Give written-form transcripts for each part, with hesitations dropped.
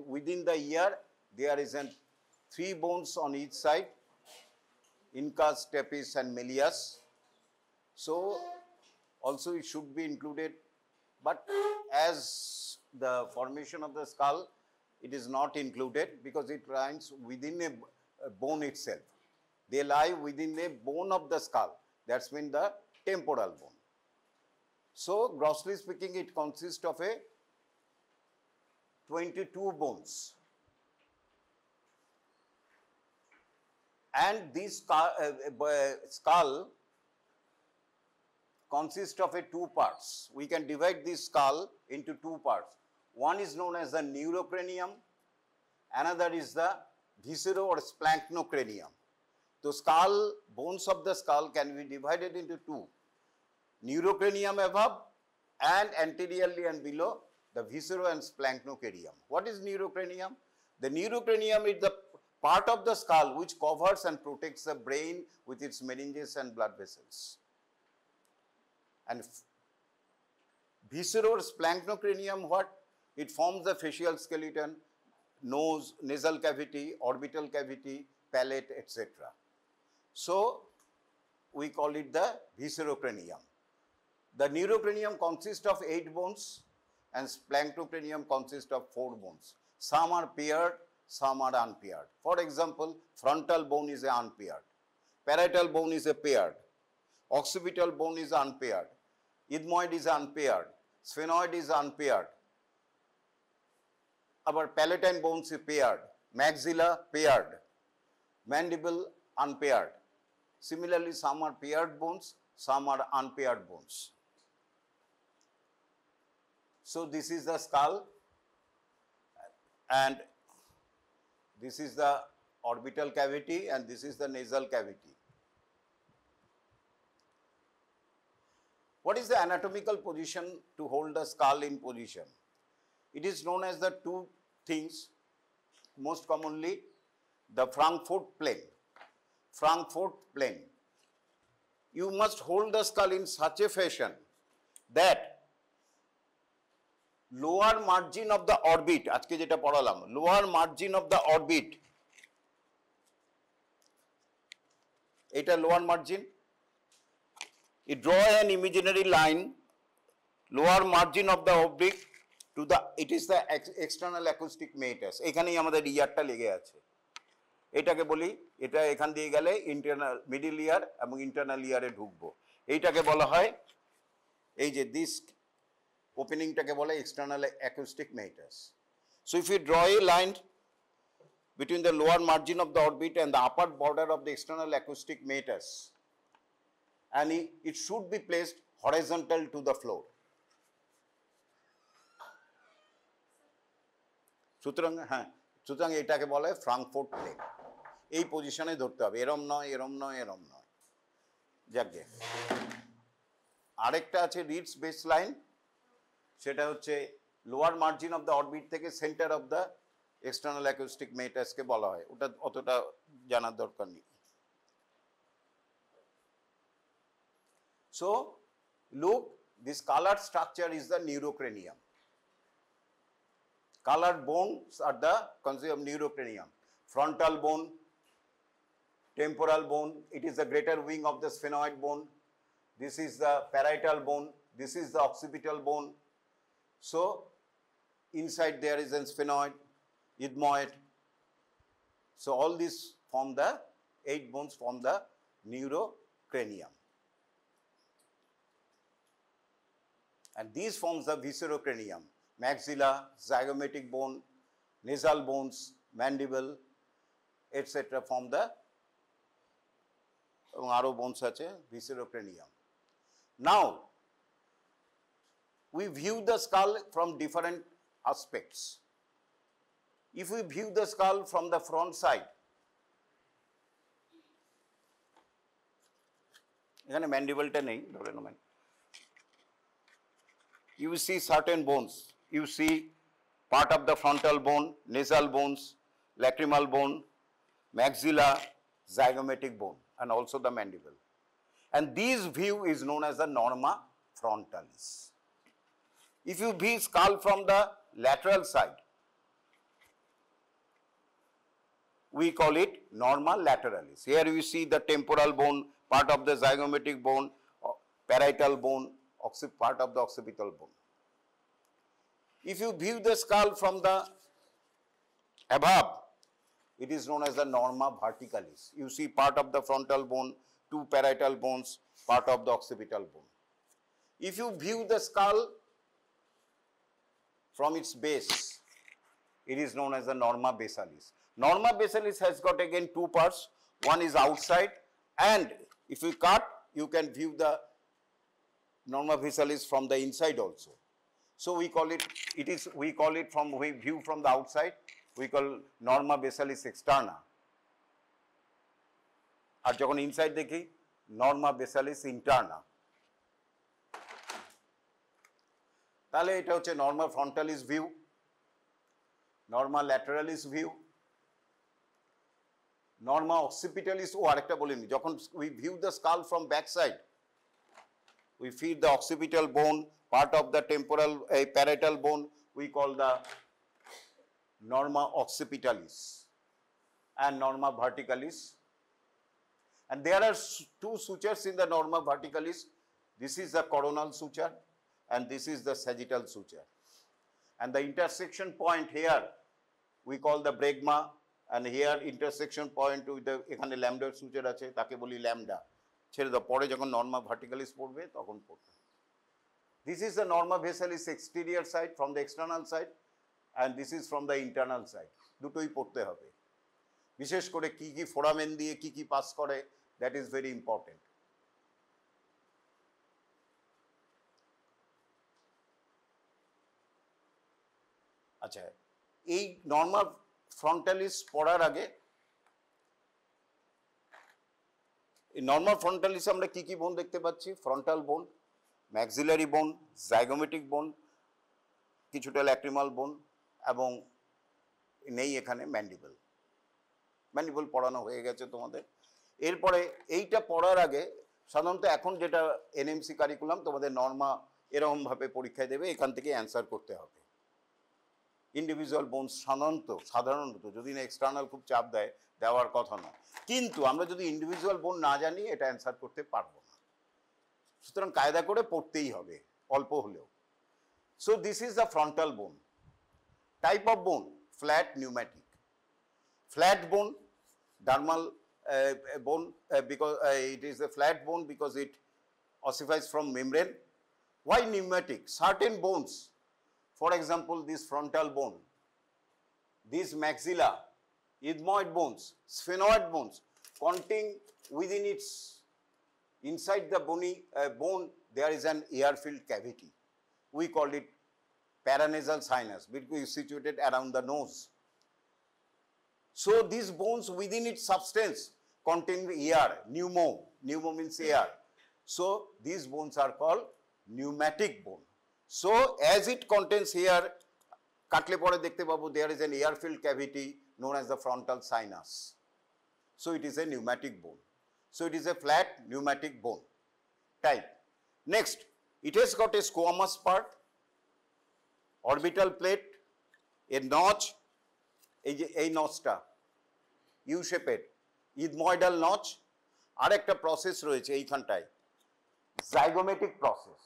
within the ear, there is an 3 bones on each side, incus, stapes and malleus. So also it should be included, but as the formation of the skull, it is not included because it lies within a bone itself. They lie within a bone of the skull. That's mean the temporal bone. So grossly speaking, it consists of a 22 bones. And this skull consists of 2 parts. We can divide this skull into 2 parts. One is known as the neurocranium, another is the viscero or splanchnicranium. The skull, bones of the skull can be divided into 2. Neurocranium above and anteriorly and below the viscero and splanchnicranium. What is neurocranium? The neurocranium is the part of the skull which covers and protects the brain with its meninges and blood vessels. And viscero or splanchnicranium, what? It forms the facial skeleton, nose, nasal cavity, orbital cavity, palate, etc. So we call it the viscerocranium. The neurocranium consists of 8 bones and splanchnicranium consists of 4 bones. Some are paired, some are unpaired. For example, frontal bone is unpaired, parietal bone is paired, occipital bone is unpaired, ethmoid is unpaired, sphenoid is unpaired, our palatine bones is paired, maxilla paired, mandible unpaired. Similarly, some are paired bones, some are unpaired bones. So this is the skull and this is the orbital cavity and this is the nasal cavity. What is the anatomical position to hold the skull in position? It is known as the 2 things, most commonly the Frankfurt plane. Frankfurt plane. You must hold the skull in such a fashion that lower margin of the orbit, আজকে যেটা পড়ালাম, lower margin of the orbit, এটা lower margin, you draw an imaginary line, lower margin of the orbit to the, it is the external acoustic meatus. এখানেই আমাদের ইয়ারটা লেগে আছে। এটাকে বলি, এটা এখান দিয়ে গেলে ইন্টারনাল মিডল ইয়ার এবং ইন্টারনাল ইয়ারে ঢুকবো। এইটাকে বলা হয়, এই যে দিস ওপেনিংটাকে বলে external acoustic meatus. So if you draw a line between the lower margin of the orbit and the upper border of the external acoustic meatus, and it should be placed horizontal to the floor. সুতরাং এটাকে বলা হয় Frankfurt plane. এই পজিশনে ধরতে হবে, এরম নয়, এরম নয়, এরম নয়। যাকে আরেকটা আছে রিডস বেস লাইন, সেটা হচ্ছে lower margin of the orbit থেকে centre of the external acoustic মেটাসকে বলা হয়। ওটা অতটা জানার দরকার নেই। So look, this colored structure is the neurocranium. Colored bones are the consists of neurocranium. Frontal bone, temporal bone, it is the greater wing of the sphenoid bone. This is the parietal bone, this is the occipital bone. So inside there is a sphenoid, ethmoid. So all these form the 8 bones form the neurocranium. And these forms the viscerocranium, maxilla, zygomatic bone, nasal bones, mandible, etc. form the aro bones ache viscerocranium. Now we view the skull from different aspects. If we view the skull from the front side, এখানে ম্যান্ডিবলটা নেই, ধরে নেবেন। You see certain bones. You see part of the frontal bone, nasal bones, lacrimal bone, maxilla, zygomatic bone, and also the mandible. And this view is known as the norma frontalis. If you view skull from the lateral side, we call it norma lateralis. Here you see the temporal bone, part of the zygomatic bone, parietal bone, part of the occipital bone. If you view the skull from the above, it is known as the norma verticalis. You see part of the frontal bone, two parietal bones, part of the occipital bone. If you view the skull from its base, it is known as the norma basalis. Norma basalis has got again two parts. One is outside, and if you cut, you can view the norma basalis from the inside also. So we call it, we view from the outside, we call norma basalis externa. আর যখন inside দেখি norma basalis interna. তাহলে এটা হচ্ছে norma frontalis view, norma lateralis view, norma occipitalis, আরেকটা বলিনি, যখন we view the skull from back side, we feed the occipital bone, part of the temporal parietal bone, we call the norma occipitalis and norma verticalis. And there are two sutures in the norma verticalis. This is the coronal suture and this is the sagittal suture. And the intersection point here, we call the bregma, and here intersection point with the এখানে lambda suture আছে, তাকে বলি lambda. ছেড়ে দাও, পরে যখন norma verticalis পড়বে তখন পড়বে। This is the norma basalis exterior side from the external side, and this is from the internal side. দুটোই পড়তে হবে। বিশেষ করে কি কি foramen দিয়ে কি কি পাস করে, that is very important. আচ্ছা, এই norma frontalis পড়ার আগে এই norma frontalis আমরা কি কি বোন দেখতে পাচ্ছি? ফ্রন্টাল বোন, ম্যাক্সিলারি বোন, জাইগোমেটিক বোন, কিছুটা ল্যাক্রিমাল বোন, এবং নেই এখানে ম্যান্ডিবল। ম্যান্ডিবল পড়ানো হয়ে গেছে তোমাদের। এরপরে এইটা পড়ার আগে সাধারণত এখন যেটা এনএমসি কারিকুলাম, তোমাদের নর্মা এরকমভাবে পরীক্ষায় দেবে, এখান থেকে অ্যান্সার করতে হবে। ইন্ডিভিজুয়াল বোনস সাধারণত যদি না এক্সটার্নাল খুব চাপ দেয়, দেওয়ার কথা না, কিন্তু আমরা যদি ইন্ডিভিজুয়াল বোন না জানি এটা অ্যান্সার করতে পারবো না। সুতরাং কায়দা করে পড়তেই হবে অল্প হলেও। So this is the frontal bone. Type of bone, flat pneumatic. Flat bone, dermal bone, because it is a flat bone because it ossifies from membrane. Why pneumatic? Certain bones, for example this frontal bone, these maxilla, ethmoid bones, sphenoid bones, contain within its, inside the bony bone there is an air-filled cavity. We call it paranasal sinus, because it is situated around the nose. So these bones within its substance contain air, pneumo means air. So these bones are called pneumatic bone. So as it contains air, কাটলে পরে দেখতে পাবো there is an air-filled cavity known as the frontal sinus. So it is a pneumatic bone. So it is a flat pneumatic bone type. Next, it has got a squamous part, orbital plate, a notch, এই নচটা you শেপের ethmoidal notch, আর একটা process রয়েছে এইখানটায়, zygomatic process.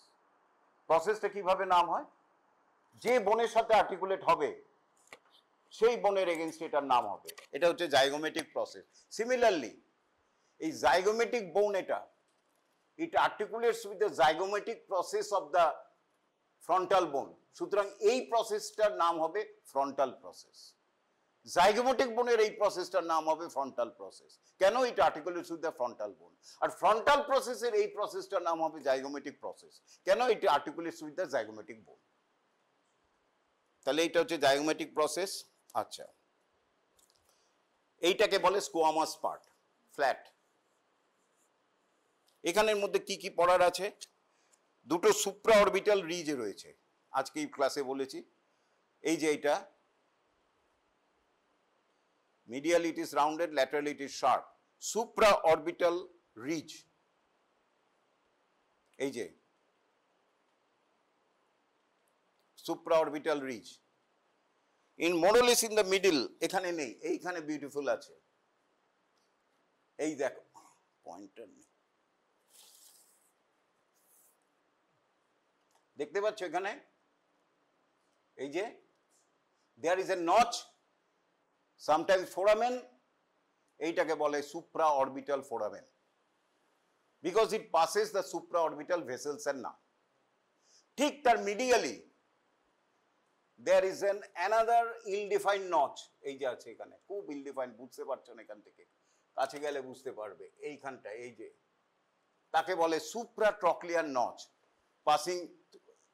প্রসেসটা কিভাবে নাম হয়? যে বোনের সাথে আর্টিকুলেট হবে সেই বোনের এগেইনস্ট এটার নাম হবে, এটা হচ্ছে জাইগোমেটিক প্রসেস। সিমিলারলি এই জাইগোমেটিক বোন এটা, it articulates with the zygomatic process of the frontal bone. সুতরাং এই প্রসেসটার নাম হবে ফ্রন্টাল প্রসেস। জাইগোমেটিক বোনের এই প্রসেসটার নাম হবে ফ্রন্টাল প্রসেস। কেন? ইট আর্টিকুলেটস উইথ দ্য ফ্রন্টাল বোন। আর ফ্রন্টাল প্রসেসের এই প্রসেসটার নাম হবে জাইগোমেটিক প্রসেস। কেন? ইট আর্টিকুলেটস উইথ দ্য জাইগোমেটিক বোন। তাহলে এইটা হচ্ছে জাইগোমেটিক প্রসেস। আচ্ছা, এইটাকে বলে স্কোয়ামাস পার্ট, ফ্ল্যাট। এখানের মধ্যে কি কি পড়ার আছে? দুটো সুপ্রা অরবিটাল রিজ রয়েছে, আজকে এই ক্লাসে বলেছি। এই যে এইটা, medially it is rounded, laterally it is sharp. Supraorbital ridge, এই যে supraorbital ridge, in more or less in the middle, এখানে নেই, এইখানে বিউটিফুল আছে। এই দেখো পয়েন্টার নেই, দেখতে পাচ্ছ এখানে এই যে there is a notch, sometimes foramen, এইটাকে বলে supra orbital foramen, because it passes the supra orbital vessels এর নাম। ঠিক তার medially there is an another ill defined notch, এই যে আছে এখানে, খুব ইল ডিফাইন্ড, বুঝতে পারছো না, এখান থেকে কাছে গেলে বুঝতে পারবে, এইখানটা এই যে, তাকে বলে সুপ্রা ট্রক্লিয়ার নচ,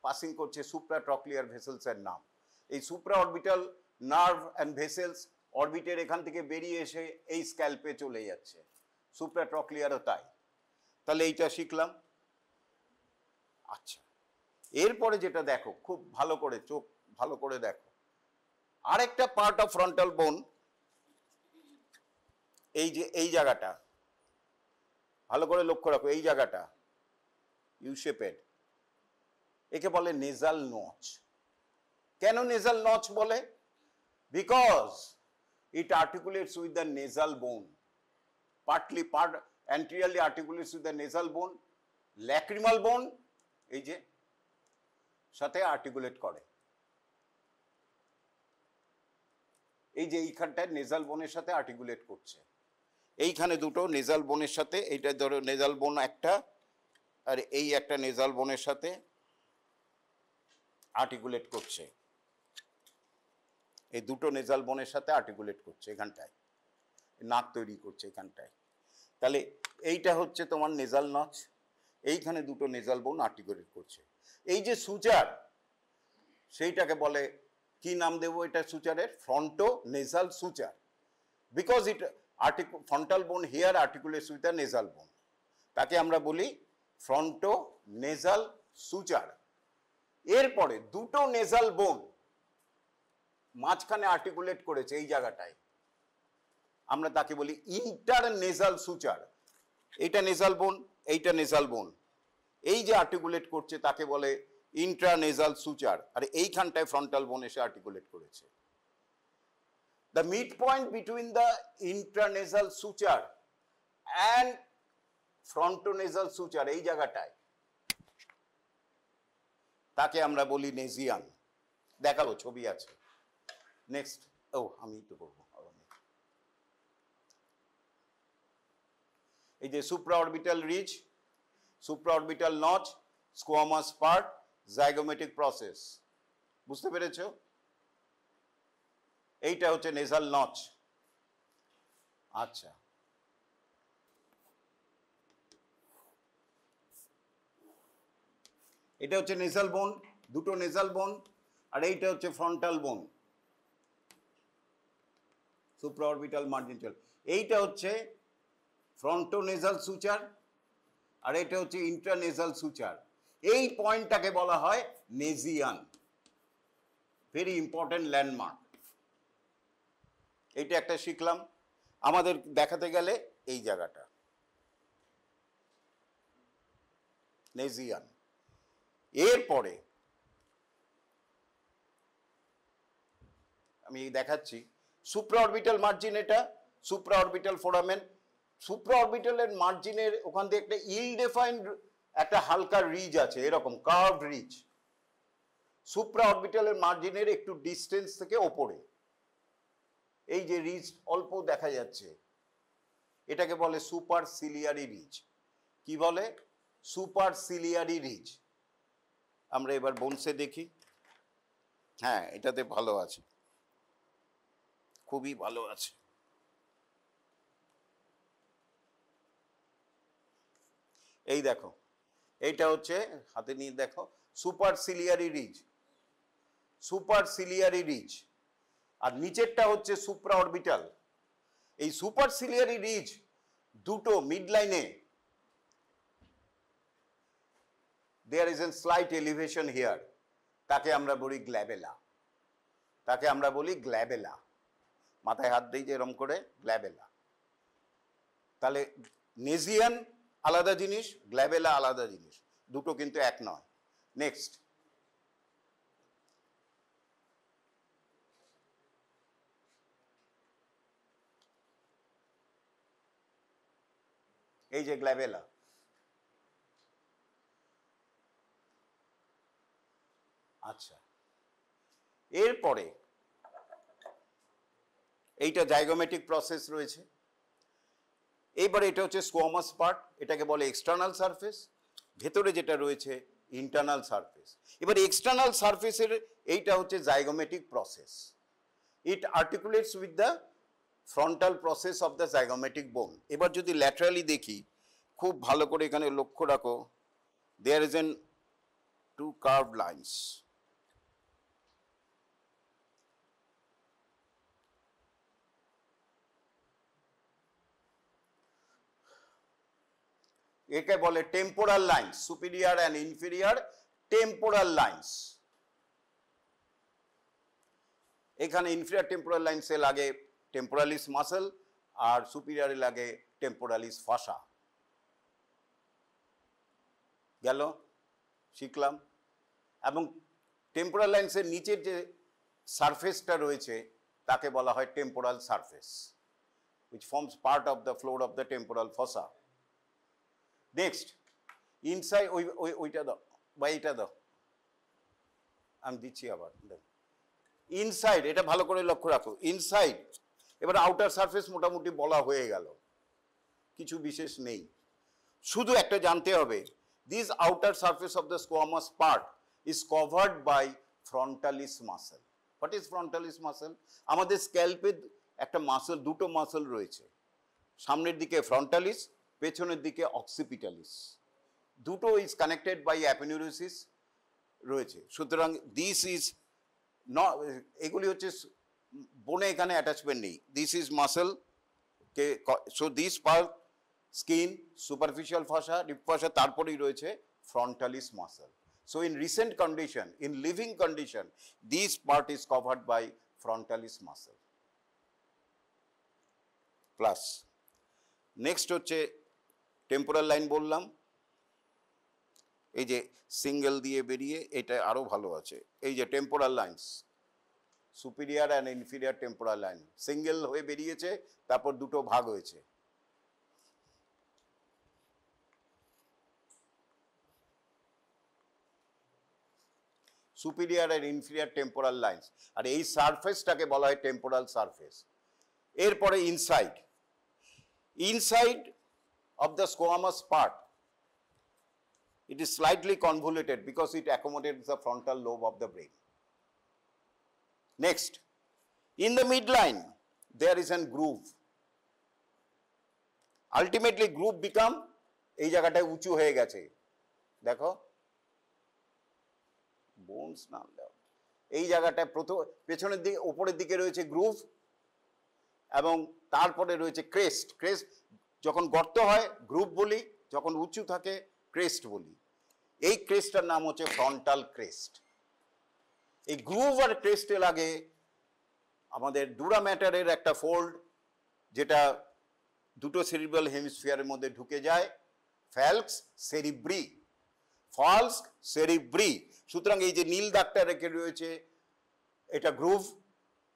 পাসিং করছে সুপ্রা ট্রক্লিয়ার ভেসেলস এর নাম। এই supra orbital nerve and vessels অরবিটের এখান থেকে বেরিয়ে এসে এই স্ক্যাল্পে চলে যাচ্ছে, সুপ্রা ট্রক্লিয়ারও তাই। তাহলে এইটা শিখলাম। আচ্ছা, এরপরে যেটা দেখো, খুব ভালো করে চোখ ভালো করে দেখো, আরেকটা পার্ট অফ ফ্রন্টাল বোন, এই যে এই জায়গাটা ভালো করে লক্ষ্য রাখো, এই জায়গাটা ইউ শেপেড, একে বলে নেজাল নচ। কেন নেজাল নচ বলে? Because it articulates with the nasal bone, partly anteriorly articulates with the nasal bone, lacrimal bone এই যে সাথে আর্টিকুলেট করে, এই যে এইখানটায় নেজাল বোনের সাথে আর্টিকুলেট করছে, এইখানে দুটো নেজাল বোনের সাথে, এইটা ধরো নেজাল বোন একটা, আর এই একটা নেজাল বোনের সাথে আর্টিকুলেট করছে, এই দুটো নেজাল বোনের সাথে আর্টিকুলেট করছে, এখানটায় নাক তৈরি করছে এখানটায়। তাহলে এইটা হচ্ছে তোমার নেজাল নচ, এইখানে দুটো নেজাল বোন আর্টিকুলেট করছে। এই যে সুচার, সেইটাকে বলে কি নাম দেবো এটা সুচারের? Fronto nasal suture, because it frontal bone here articulates with the nasal bone, তাকে আমরা বলি ফ্রন্টো নেজাল সুচার। এরপরে দুটো নেজাল বোন মাঝখানে আর্টিকুলেট করেছে এই জায়গাটায়, আমরা তাকে বলি ইন্টারনেজাল সুচার। এইটা নেজাল বোন, এইটা নেজাল বোন, এই যে আর্টিকুলেট করছে তাকে বলে ইন্ট্রানেজাল সুচার, আর এইখানটায় ফ্রন্টাল বোন এসে আর্টিকুলেট করেছে। The mid point between the intranasal suture and frontonasal suture, এই জায়গাটায় তাকে আমরা বলি নেজিয়ান। দেখাবো, ছবি আছে। নেক্সট, ও আমি একটু করবো, এই যে supraorbital ridge, supraorbital notch, squamous part, zygomatic process, বুঝতে পেরেছো? এইটা হচ্ছে নেজাল নচ। আচ্ছা, এটা হচ্ছে নেজাল বোন, দুটো নেজাল বোন, আর এইটা হচ্ছে ফ্রন্টাল বোন, সুপ্রাঅরবিটাল মার্জিন চল। এইটা হচ্ছে ফ্রন্টোনেজাল সুচার, আর এটা হচ্ছে ইন্ট্রানেজাল সুচার। এই পয়েন্টটাকে বলা হয় নেজিয়ান, ভেরি ইম্পর্টেন্ট ল্যান্ডমার্ক। এইটা একটা শিখলাম। আমাদের দেখাতে গেলে এই জায়গাটা নেজিয়ান। এরপরে আমি দেখাচ্ছি সুপ্রাঅরবিটাল মার্জিন, এটা সুপ্রাঅরবিটাল ফোরামেন। সুপ্রাঅরবিটালের মার্জিনের ওখান থেকে একটা ইল ডিফাইন্ড একটা হালকা রিজ আছে, এরকম কার্ভড রিজ, সুপ্রাঅরবিটালের মার্জিনের একটু ডিস্টেন্স থেকে ওপরে এই যে রিজ অল্প দেখা যাচ্ছে, এটাকে বলে সুপারসিলিয়ারি রিজ। কি বলে? Superciliary ridge. আমরা এবার বোনসে দেখি। হ্যাঁ, এটাতে ভালো আছে, খুবই ভালো আছে। এই দেখো, এইটা হচ্ছে, হাতে নিয়ে দেখো, সুপারসিলিয়ারি রিজ, সুপারসিলিয়ারি রিজ। আর নিচেরটা হচ্ছে সুপ্রাঅরবিটাল। এই সুপারসিলিয়ারি রিজ দুটো মিড লাইনে there is an slight elevation here, তাকে আমরা বলি গ্ল্যাবেলা, তাকে আমরা বলি গ্ল্যাবেলা। মাথায় হাত দিই যে এরম করে, গ্ল্যাবেলা। তাহলে নেজিয়ান আলাদা জিনিস, গ্ল্যাবেলা আলাদা জিনিস, দুটো কিন্তু এক নয়। নেক্সট, এই যে গ্ল্যাবেলা। আচ্ছা, এরপরে এইটা জাইগোমেটিক প্রসেস রয়েছে। এইবারে এটা হচ্ছে স্কোয়ামাস পার্ট, এটাকে বলে এক্সটার্নাল সারফেস। ভেতরে যেটা রয়েছে ইন্টারনাল সারফেস। এবার এক্সটার্নাল সারফেসের এইটা হচ্ছে zygomatic process. It articulates with the frontal process of the zygomatic bone. এবার যদি ল্যাটারালি দেখি, খুব ভালো করে এখানে লক্ষ্য রাখো, there is an two curved lines. একে বলে temporal lines, superior and inferior temporal lines. এখানে ইনফিরিয়র টেম্পোরাল লাইন্সে লাগে টেম্পোরালিস মাসল, আর সুপিরিয়রে লাগে টেম্পোরালিস ফাসা। গেল, শিখলাম। এবং টেম্পোরাল লাইন্সের নিচের যে সারফেসটা রয়েছে তাকে বলা হয় temporal surface, which forms part of the floor of the temporal fossa. Next, inside ওইটা দাও বা এইটা দাও, আমি দিচ্ছি আবার। ইনসাইড, এটা ভালো করে লক্ষ্য রাখো, ইনসাইড। এবার আউটার সারফেস মোটামুটি বলা হয়ে গেল, কিছু বিশেষ নেই। শুধু একটা জানতে হবে, this outer surface of the squamous part is covered by frontalis muscle. What is frontalis muscle? আমাদের স্ক্যাল্পে একটা মাসল, দুটো মাসল রয়েছে, সামনের দিকে ফ্রন্টালিস, পেছনের দিকে অক্সিপিটালিস। দুটো ইজ কানেক্টেড বাই অ্যাপেনিউরোসিস রয়েছে। সুতরাং দিস ইজ নট, এগুলি হচ্ছে বোনে এখানে অ্যাটাচমেন্ট নেই। দিস ইজ মাসল কে, so this part skin, superficial fascia, deep fascia, তারপরেই রয়েছে frontalis muscle. So in recent condition, in living condition, this part is covered by frontalis muscle. Plus next হচ্ছে temporal line বললাম, এই যে single দিয়ে বেরিয়ে, এটা আরো ভালো আছে, এই যে temporal lines, superior and inferior temporal line, single হয়ে বেরিয়েছে, তারপর দুটো ভাগ হয়েছে। সুপিরিয়র আর ইনফিরিয়র টেম্পোরাল লাইন্স, আর এই সারফেসটাকে বলা হয় টেম্পোরাল সারফেস। এরপরে inside, inside of the squamous part, it is slightly convoluted because it accommodates the frontal lobe of the brain. Next, in the midline there is a groove. Ultimately groove become এই জায়গাটায় উঁচু হয়ে গেছে, দেখো bones না, এই জায়গাটায় প্রথম পেছনের দিকে উপরের দিকে রয়েছে গ্রুভ, এবং তারপরে রয়েছে ক্রেস্ট। ক্রেস্ট যখন গর্ত হয় গ্রুভ বলি, যখন উঁচু থাকে ক্রেস্ট বলি। এই ক্রেস্টটার নাম হচ্ছে ফ্রন্টাল ক্রেস্ট। এই গ্রুভ আর ক্রেস্টে লাগে আমাদের ডুরা ম্যাটারের একটা ফোল্ড, যেটা দুটো সেরিব্রাল হেমিস্ফিয়ারের মধ্যে ঢুকে যায়, ফ্যালক্স সেরিব্রি, ফলস সেরিব্রি। সুতরাং এই যে নীল দাগটা রেখে রয়েছে, এটা গ্রুভ,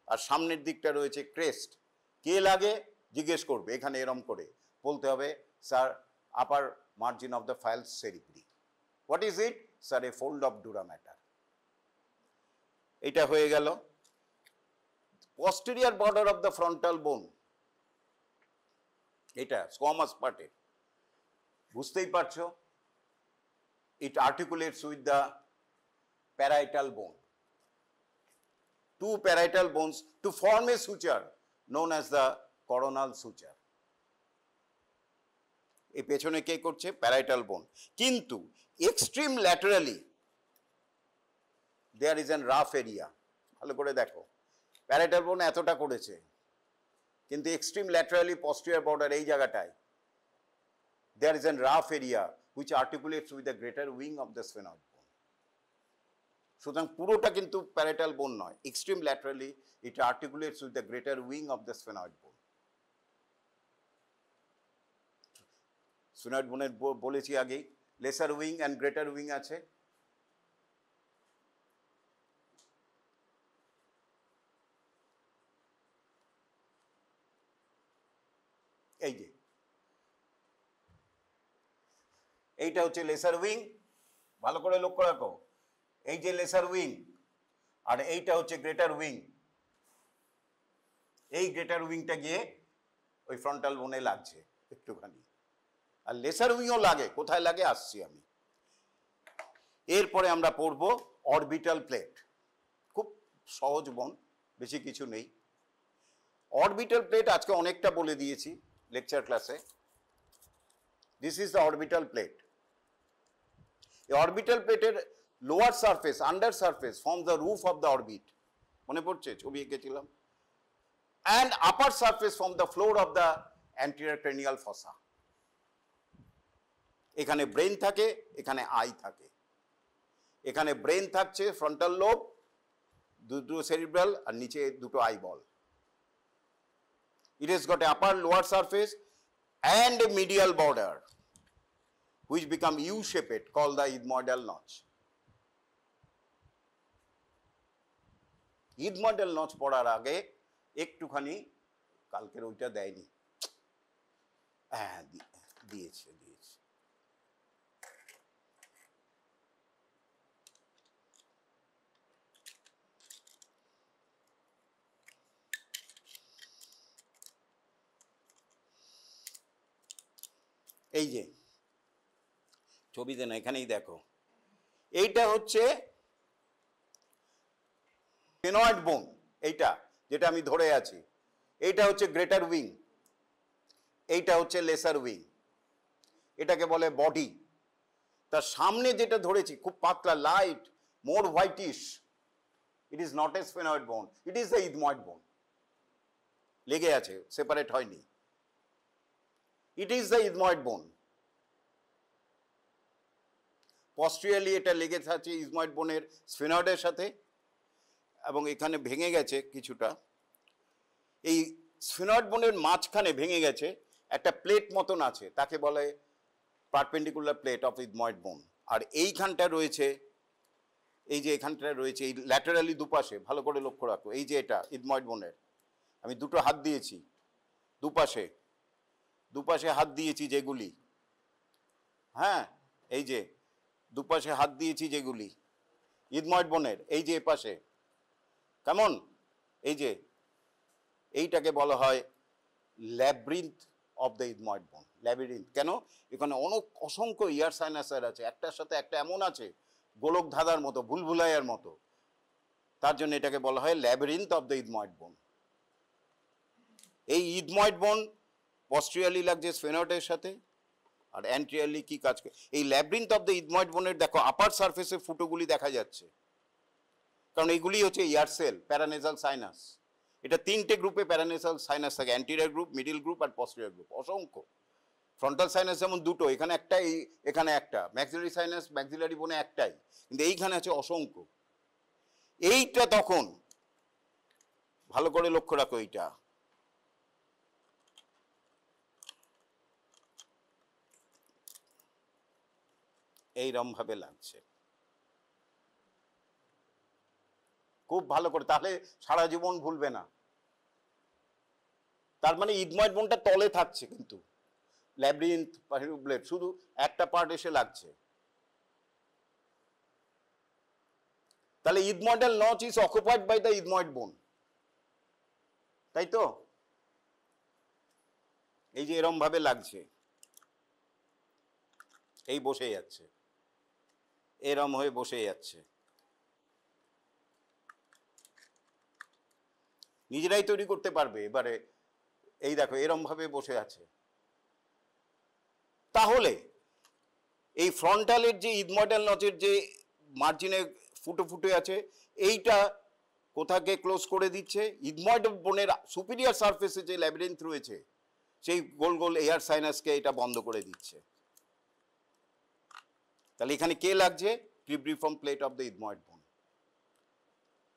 আর সামনের দিকটা রয়েছে ক্রেস্ট। কে লাগে জিজ্ঞেস করবে, এখানে এরম করে বলতে হবে, sir upper margin of the falx cerebri. What is it? Sir a fold of dura mater. এটা হয়ে গেল। posterior border of the frontal bone, এটা স্কোয়ামাস পার্টে, বুঝতেই পারছো, it articulates with the parietal bone, two parietal bones to form a suture known as the coronal suture. এই পেছনে কে করছে? Parietal bone. কিন্তু extreme laterally there is an rough area. ভালো করে দেখো, প্যারাইটাল বোন এতটা করেছে, কিন্তু এক্সট্রিম ল্যাটারালি পস্টেরিয়র বর্ডার এই জায়গাটায় there is an rough area which articulates with the greater wing of the sphenoid bone. সুতরাং পুরোটা কিন্তু প্যারাইটাল বোন নয়, extreme laterally it articulates with the greater wing of the sphenoid bone. Sphenoid বোনের বলেছি আগেই, lesser wing and greater wing আছে। এই যে এইটা হচ্ছে লেসার উইং, ভালো করে লক্ষ্য রাখো, এই যে লেসার উইং আর এইটা হচ্ছে গ্রেটার উইং। এই গ্রেটার উইংটা গিয়ে ওই ফ্রন্টাল বোনে লাগছে একটুখানি, আর লেসার উইংও লাগে, কোথায় লাগে আসছি আমি। এরপরে আমরা পড়বো অরবিটাল প্লেট, খুব সহজ বোন, বেশি কিছু নেই। অরবিটাল প্লেট আজকে অনেকটা বলে দিয়েছি লেকচার ক্লাসে। This is the orbital plate. এই অরবিটাল প্লেটের lower surface, under surface forms the roof of the orbit, মনে পড়ছে, ছবি এঁকেছিলাম। And upper surface form the floor of the anterior cranial fossa. এখানে ব্রেন থাকে, এখানে আই থাকে। এখানে ব্রেন থাকছে, ফ্রন্টাল লোব, দুটো সেরিব্রাল, আর নিচে দুটো eyeball. It has got a upper lower surface and a medial border which become U-shaped called the ethmoidal notch. ethmoidal notch পড়ার আগে একটুখানি কালকের ওইটা দেয়নি, হ্যাঁ দিয়েছে। এই যে ছবিতে না, এখানেই দেখো, এইটা হচ্ছে ফেনয়েড বোন, এইটা যেটা আমি ধরে আছি, এইটা হচ্ছে গ্রেটার উইং, এইটা হচ্ছে লেসার উইং, এটাকে বলে বডি। তার সামনে যেটা ধরেছি খুব পাতলা, light, more whitish, it is not a sphenoid বোন, ইট ইজ দ্য ইথময়েড বোন। লেগে আছে, সেপারেট হয়নি, ইট ইজ দ্য ইথময়েড বোন। পস্টিরিয়রলি এটা লেগে থাকছে ইথময়েড বোনের স্ফেনয়েডের সাথে, এবং এখানে ভেঙে গেছে কিছুটা। এই স্ফেনয়েড বোনের মাঝখানে ভেঙে গেছে একটা প্লেট মতন আছে, তাকে বলে পারপেন্ডিকুলার প্লেট অফ ইথময়েড বোন। আর এইখানটা রয়েছে, এই যে এখানটা রয়েছে, এই ল্যাটারালি দুপাশে, ভালো করে লক্ষ্য রাখো, এই যে এটা ইথময়েড বোনের, আমি দুটো হাত দিয়েছি দুপাশে হাত দিয়েছি যেগুলি, হ্যাঁ, এই যে দুপাশে হাত দিয়েছি যেগুলি ইথময়েড বোনের, এই যে এপাশে, কেমন, এই যে এইটাকে বলা হয় ল্যাব্রিন্থ অফ দ্য ইথময়েড বোন। ল্যাবিরিন্থ কেন? এখানে অসংখ্য ইয়ার সাইনাসার আছে, একটার সাথে একটা এমন আছে গোলক ধাঁধার মতো, ভুলভুলাইয়ার মতো, তার জন্য এটাকে বলা হয় ল্যাবিরিন্থ অফ দ্য ইথময়েড বোন। এই ইথময়েড বোন পস্টিরিয়রলি লাগছে স্ফেনয়েডের সাথে, আর অ্যান্টেরিয়রলি কি কাজ করে, এই ল্যাবিরিন্থ অফ দ্য ইথময়েড বোনের দেখো আপার সারফেসে ফুটোগুলি দেখা যাচ্ছে, কারণ এইগুলি হচ্ছে ইয়ার সেল, প্যারানেজাল সাইনাস। এটা তিনটে গ্রুপে প্যারানেজাল সাইনাস থাকে, অ্যান্টেরিয়র গ্রুপ, মিডিল গ্রুপ আর পস্টেরিয়র গ্রুপ, অসংখ্য। ফ্রন্টাল সাইনাস যেমন দুটো, এখানে একটা, এখানে একটা, ম্যাক্সিলারি সাইনাস ম্যাক্সিলারি বোনে একটাই, কিন্তু এইখানে আছে অসংখ্য। এইটা তখন ভালো করে লক্ষ্য রাখো, এইটা এইরকম ভাবে লাগছে, খুব ভালো করে, তাহলে সারা জীবন ভুলবে না। তার মানে ইথময়েড বোনটা তলে থাকছে, কিন্তু ল্যাব্রিন্থ ব্লেড শুধু একটা পার্ট এসে লাগছে। তাহলে ethmoidal notch is occupied by the ethmoid bone, তাই তো? এই যে এরম ভাবে লাগছে, এই বসে যাচ্ছে, এরম হয়ে বসে যাচ্ছে, নিজেরাই তৈরি করতে পারবে। এবারে এই দেখো এরম ভাবে বসে আছে। তাহলে এই ফ্রন্টালের যে ইথময়েডাল নচের যে মার্জিনে ফুটো ফুটে আছে, এইটা কোথাকে ক্লোজ করে দিচ্ছে? ইথময়েড বোনের সুপিরিয়র সারফেসে যে ল্যাবিরিন্থ রয়েছে, সেই গোল গোল এয়ার সাইনাসকে এটা বন্ধ করে দিচ্ছে। তাহলে এখানে কে লাগছে? Cribriform plate of the ethmoid বোন,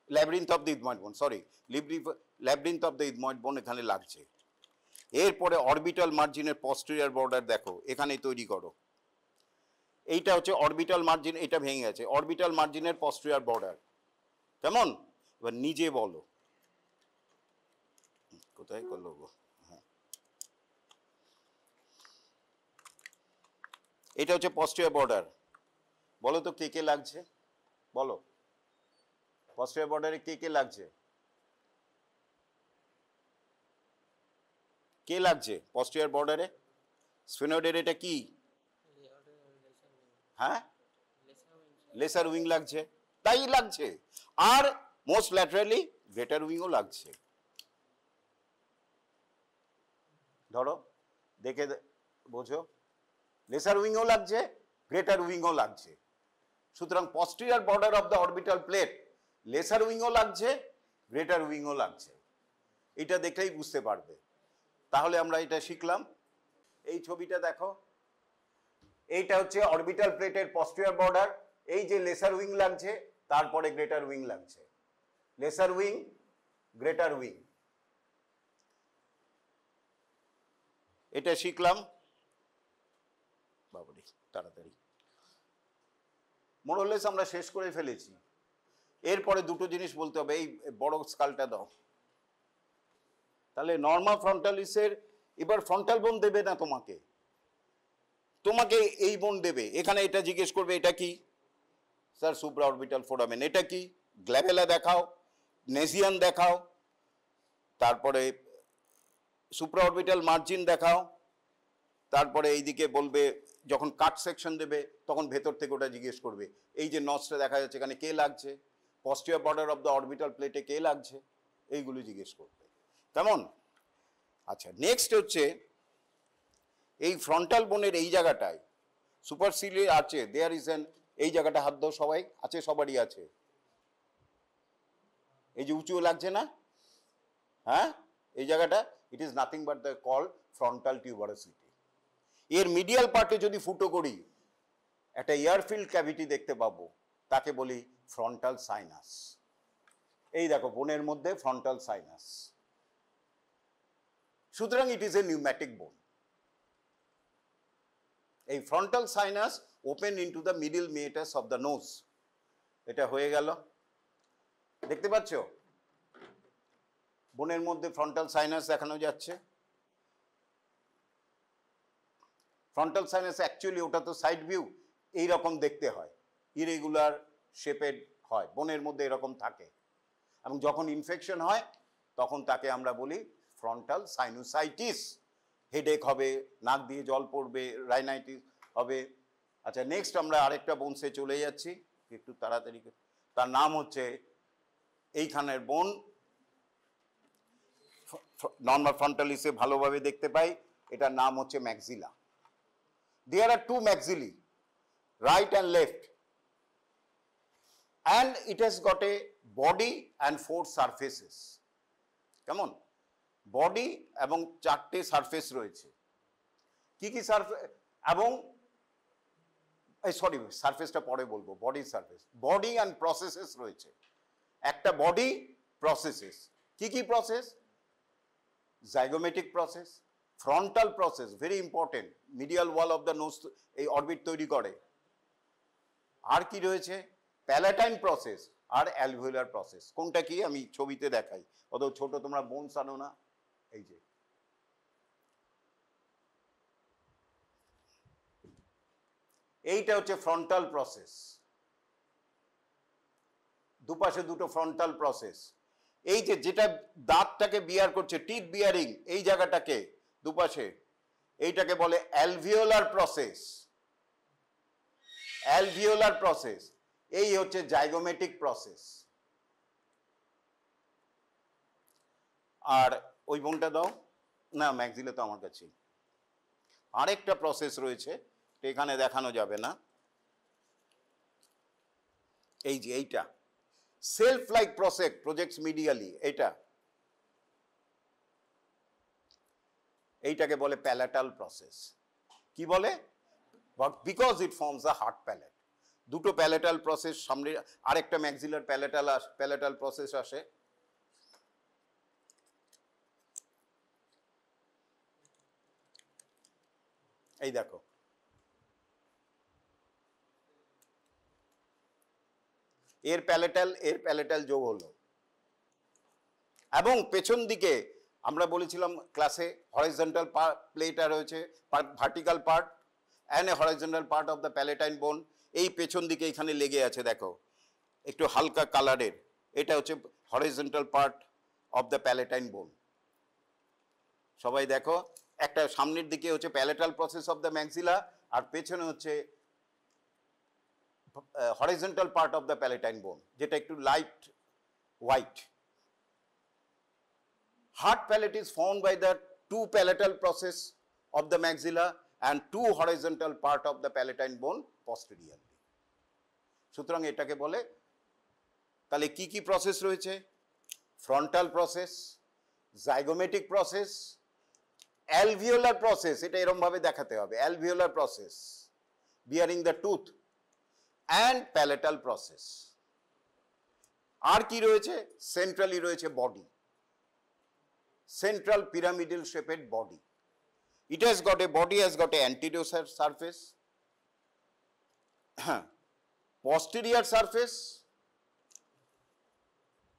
ল্যাবিরিন্থ অফ দ্য ইথময়েড বোন, sorry, labyrinth of the ethmoid বোন এখানে লাগছে। এরপরে অরবিটাল মার্জিনের পস্টেরিয়র বর্ডার দেখো, এখানেই তৈরি করো। এইটা হচ্ছে অরবিটাল মার্জিন, এটা ভেঙে গেছে, অরবিটাল মার্জিনের পস্টেরিয়র বর্ডার, কেমন? এবার নিজে বলো, কোথায় করলো গো? হ্যাঁ, এটা হচ্ছে পস্টিরিয়র বর্ডার। বলো তো কে কে লাগছে, বলো পস্টিরিয়র বর্ডারে কে কে লাগছে, কে লাগছে পস্টিরিয়র বর্ডারে? স্ফেনোইডের এটা কি? হ্যাঁ, লেসার উইং লাগছে, তাই লাগছে। আর মোস্ট ল্যাটারালি গ্রেটার উইংও লাগছে। ধরো দেখে বোঝো, লেসার উইংও লাগছে, গ্রেটার উইংও লাগছে। সুতরাং posterior border of the orbital plate lesser উইংও লাগছে, গ্রেটার উইংও লাগছে। এটা দেখলেই বুঝতে পারবে। তাহলে আমরা এটা শিখলাম। এই ছবিটা দেখো, এইটা হচ্ছে অরবিটাল প্লেটের পস্টিরিয়র বর্ডার। এই যে লেসার উইং লাগছে, তারপরে গ্রেটার উইং লাগছে, লেসার উইং, গ্রেটার উইং। এটা শিখলাম। বাবারে তাড়াতাড়ি, মোরলেস আমরা শেষ করে ফেলেছি। এরপরে দুটো জিনিস বলতে হবে। এই বড় স্কালটা দাও। তাহলে নর্মা ফ্রন্টালিসের এবার ফ্রন্টাল বোন দেবে না তোমাকে, তোমাকে এই বোন দেবে। এখানে এটা জিজ্ঞেস করবে এটা কি, স্যার সুপ্রা অরবিটাল ফোরামেন। এটা কি? গ্ল্যাবেলা দেখাও, নেজিয়ান দেখাও, তারপরে সুপ্রা অরবিটাল মার্জিন দেখাও, তারপরে এইদিকে বলবে যখন কাট সেকশন দেবে তখন ভেতর থেকে ওটা জিজ্ঞেস করবে এই যে নচটা দেখা যাচ্ছে এখানে কে লাগছে, পস্টিরিয়র বর্ডার অফ দ্য অরবিটাল প্লেটে কে লাগছে, এইগুলো জিজ্ঞেস করবে। কেমন? আচ্ছা, নেক্সট হচ্ছে এই ফ্রন্টাল বোনের এই জায়গাটায় সুপারসিলিয়ার আছে, দেয়ার ইজ এন, এই জায়গাটা হাত দাও সবাই, আছে সবারই আছে। এই যে উঁচু লাগছে না, হ্যাঁ, এই জায়গাটা, it is nothing but the call frontal tuberosity. এর মিডিয়াল পার্টে যদি ফুটো করি একটা এয়ারফিল্ড ক্যাভিটি দেখতে পাবো, তাকে বলি ফ্রন্টাল সাইনাস। এই দেখো বোনের মধ্যে ফ্রন্টাল সাইনাস। সুতরাং it is A pneumatic bone. এই frontal sinus open into the middle meatus of the nose. এটা হয়ে গেল, দেখতে পাচ্ছ বোনের মধ্যে ফ্রন্টাল সাইনাস দেখানো যাচ্ছে। ফ্রন্টাল সাইনাস অ্যাকচুয়ালি ওটা তো সাইড ভিউ, এইরকম দেখতে হয়, ইরেগুলার শেপেড হয়, বোনের মধ্যে এরকম থাকে। এবং যখন ইনফেকশন হয় তখন তাকে আমরা বলি ফ্রন্টাল সাইনোসাইটিস। হেডেক হবে, নাক দিয়ে জল পড়বে, রাইনাইটিস হবে। আচ্ছা, নেক্সট আমরা আরেকটা বোনসে চলে যাচ্ছি একটু তাড়াতাড়ি। তার নাম হচ্ছে, এইখানের বোন নর্মাল ফ্রন্টালিসে ভালোভাবে দেখতে পাই, এটার নাম হচ্ছে maxilla. There are two maxillae, right and left, and it has got a body and 4 surfaces. কেমন? বডি এবং 4টে সারফেস রয়েছে। কি কি সারফেস? এবং সরি, সারফেসটা পরে বলবো, body surface, body and processes রয়েছে। একটা বডি, প্রসেসেস। কি কি process? Zygomatic process, frontal process, very important, medial wall of the nose এই অরবিট তৈরি করে। আর কি রয়েছে? প্যালাটাইন প্রসেস আর অ্যালভিওলার প্রসেস। কোনটা কি আমি ছবিতে দেখাই, অত ছোট তোমরা বোনস আনো না। এই যে এইটা হচ্ছে ফ্রন্টাল প্রসেস, দুপাশে দুটো ফ্রন্টাল প্রসেস। এই যে যেটা দাঁতটাকে বিয়ার করছে, টিথ বিয়ারিং, এই জায়গাটাকে দুপাশে, এইটাকে বলে অ্যালভিওলার প্রসেস। অ্যালভিওলার প্রসেস, এই হচ্ছে জাইগোমেটিক প্রসেস। আর ওই বোনটা দাও না, ম্যাক্সিলা তো আমার কাছে। আরেকটা প্রসেস রয়েছে, এখানে দেখানো যাবে না। এই যে এইটা shelf like process projects medially, এইটাকে বলে প্যালেটাল প্রসেস। কি বলে? Because it forms a hard palate. দুটো প্যালেটাল প্রসেস সামনে, আরেকটা ম্যাক্সিলার প্যালেটাল প্রসেস আসে। এই দেখো, এর প্যালেটাল যোগ হলো। এবং পেছন দিকে আমরা বলেছিলাম ক্লাসে হরাইজন্টাল প্লেট আর রয়েছে vertical part. and a horizontal part of the palatine bone. এই পেছন দিকে এখানে লেগে আছে দেখো, একটু হালকা কালারের, এটা হচ্ছে horizontal part of the palatine বোন। সবাই দেখো, একটা সামনের দিকে হচ্ছে প্যালেটাল প্রসেস অফ দ্য ম্যাক্সিলা, আর পেছনে হচ্ছে horizontal part of the palatine বোন, যেটা একটু light white. Hard palate is formed by the two palatal process of the maxilla and two horizontal part of the palatine bone posteriorly. সুতরাং এটাকে বলে, তাহলে কি কি প্রসেস রয়েছে? Frontal process, zygomatic process, alveolar process, এটা এরকম ভাবে দেখাতে হবে, alveolar process bearing the tooth, and palatal process. আর কি রয়েছে? সেন্ট্রালি রয়েছে body, central pyramidal shaped body. It has got a body, has got a anterior surface, posterior surface,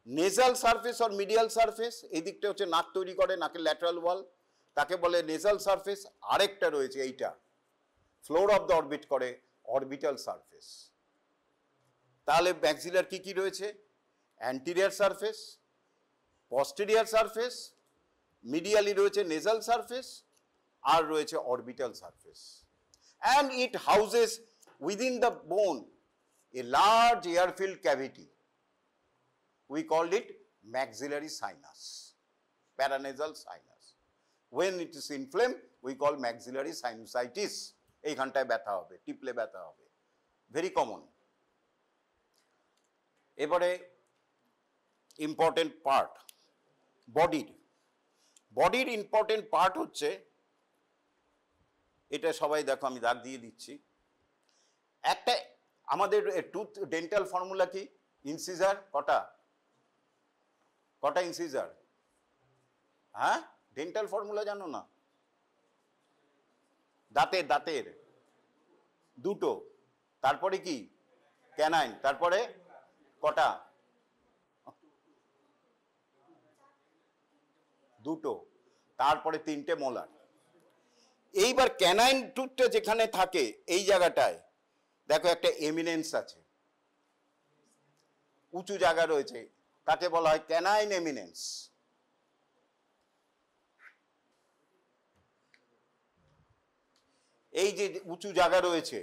nasal surface or medial surface, এই দিকটা হচ্ছে নাক তৈরি করে, নাকের ল্যাটারাল ওয়াল, তাকে বলে নেজাল সারফেস। আরেকটা রয়েছে এইটা, ফ্লোর অফ দ্য অরবিট করে, অরবিটাল সারফেস। তাহলে ম্যাক্সিলার কি কি রয়েছে? Anterior surface, posterior surface, medially রয়েছে নেজাল সারফেস, আর রয়েছে orbital surface. And it houses within the bone a large air filled cavity, we called it maxillary sinus, paranasal sinus. When it is inflamed, we call maxillary sinusitis. এইখানটায় ব্যথা হবে, টিপলে ব্যথা হবে, very common. এবারে important part বডির, বডির important part হচ্ছে এটা, সবাই দেখো আমি দাগ দিয়ে দিচ্ছি। একটা আমাদের টুথ ডেন্টাল ফর্মুলা কি? ইনসিজার কটা? কটা ইনসিজার? হ্যাঁ, ডেন্টাল ফর্মুলা জানো না? দাঁতের, দাঁতের দুটো, তারপরে কি? ক্যানাইন, তারপরে কটা? দুটো, তারপরে তিনটে মোলার। এইবার ক্যানাইন টুথটা যেখানে থাকে এই জায়গাটায় দেখো একটা এমিনেন্স আছে, উঁচু জায়গা রয়েছে, তাকে বলা হয় ক্যানাইন এমিনেন্স। এই যে উঁচু জায়গা রয়েছে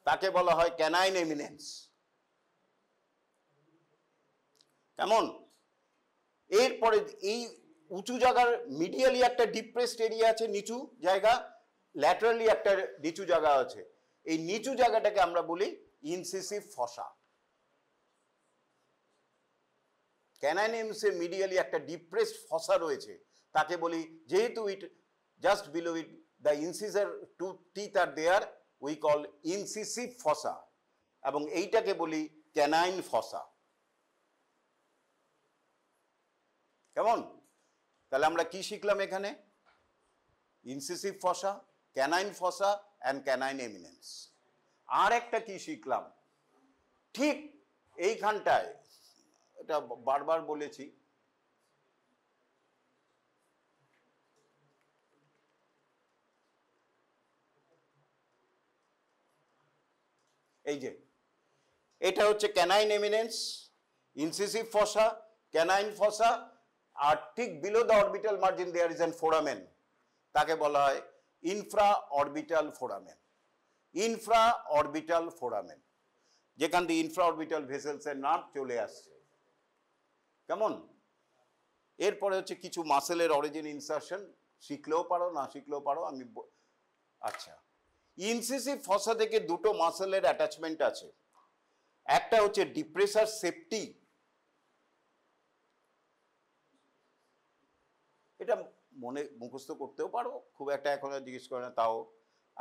তাকে বলা হয় ক্যানাইন এমিনেন্স। কেমন? এরপরে এই উঁচু জায়গার মিডিয়ালি একটা ডিপ্রেসড এরিয়া আছে, নিচু জায়গা, ল্যাটারালি একটা নিচু জায়গা আছে। এই নিচু জায়গাটাকে আমরা বলি ইনসিসিভ ফসা। ক্যানাইন এমিনেন্সের মিডিয়ালি একটা ডিপ্রেসড ফসা রয়েছে, তাকে বলি, যেহেতু it just below it the incisor two teeth are there, we call incisive fossa, এবং এইটাকে বলি ক্যানাইন ফসা। কেমন? তাহলে আমরা কি শিখলাম এখানে? ইনসিসিভ fossa, canine ফসা and canine eminence. আর একটা কি শিখলাম? ঠিক এইখানটায়, এটা বারবার বলেছি, এই যে এটা হচ্ছে canine eminence, incisive fossa, canine fossa, আর ঠিক below the orbital margin there is an foramen, তাকে বলা হয় infra orbital foramen. Infra orbital foramen, যেখান দিয়ে ইনফ্রা অরবিটাল ভেসেলসের নার্ভ চলে আসছে। কেমন? এরপরে হচ্ছে কিছু মাসেলের অরিজিন ইনসারশন, শিখলেও পারো না শিখলেও পারো, আমি আচ্ছা। ইনসিসিভ ফসা থেকে দুটো মাসেলের অ্যাটাচমেন্ট আছে, একটা হচ্ছে ডিপ্রেসার সেপ্টি, এটা মনে মুখস্থ করতেও পারো, খুব একটা এখন আর জিজ্ঞেস করে না তাও,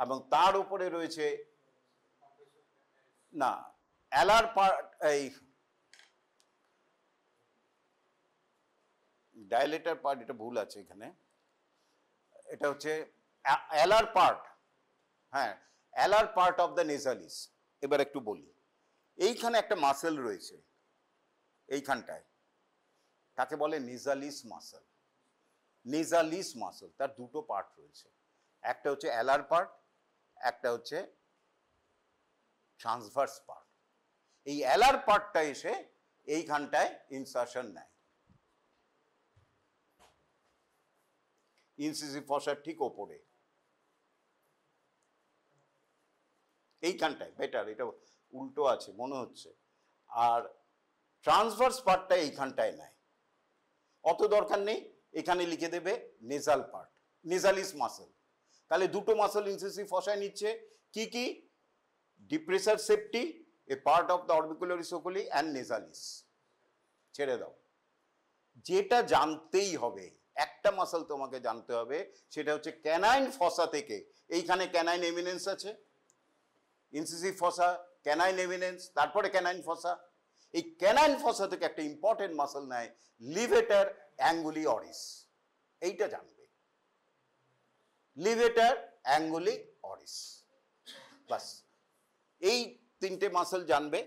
এবং তার উপরে রয়েছে না অ্যালার পার্ট, এই ডায়ালেটার পার্ট, এটা ভুল আছে এখানে, এটা হচ্ছে অ্যালার পার্ট, হ্যাঁ অ্যালার পার্ট অফ দ্য নেজালিস। এবার একটু বলি, এইখানে একটা মাসেল রয়েছে এইখানটায়, তাকে বলে নেজালিস মাসেল। নেজালিস মাসেল, তার দুটো পার্ট রয়েছে, একটা হচ্ছে অ্যালার পার্ট, একটা হচ্ছে ট্রান্সভার্স পার্ট। এই অ্যালার পার্টটা এসে এইখানটায় ইনসারশন নেয়, ইনসিসিভ ফসার ঠিক ওপরে, এইখানটায়। বেটার, এটা উল্টো আছে মনে হচ্ছে। আর ট্রান্সভার্স পার্টটা এইখানটায় নেয়, অত দরকার নেই, এখানে লিখে দেবে নেজাল পার্ট, নেজালিস মাসেল। তাহলে দুটো মাসেল ইনসিসিভ ফসায় নিচ্ছে, কি কি? Depressor septi, a part of the orbicularis oculi and nasalis. ছেড়ে দাও। যেটা জানতেই হবে, একটা মাসেল তোমাকে জানতে হবে, সেটা হচ্ছে ক্যানাইন ফসা থেকে, এইখানে ক্যানাইন এমিনেন্স আছে, ইনসিসিভ ফসা, ক্যানাইন এমিনেন্স, তারপরে ক্যানাইন ফসা। এই ক্যানাইন ফসা থেকে একটা ইম্পর্টেন্ট মাসেল নেয় লিভেটার অ্যাঙ্গুলি অরিস, এইটা জানবে, লিভেটার অ্যাঙ্গুলি অরিস। বাস, এই তিনটে মাসেল জানবে।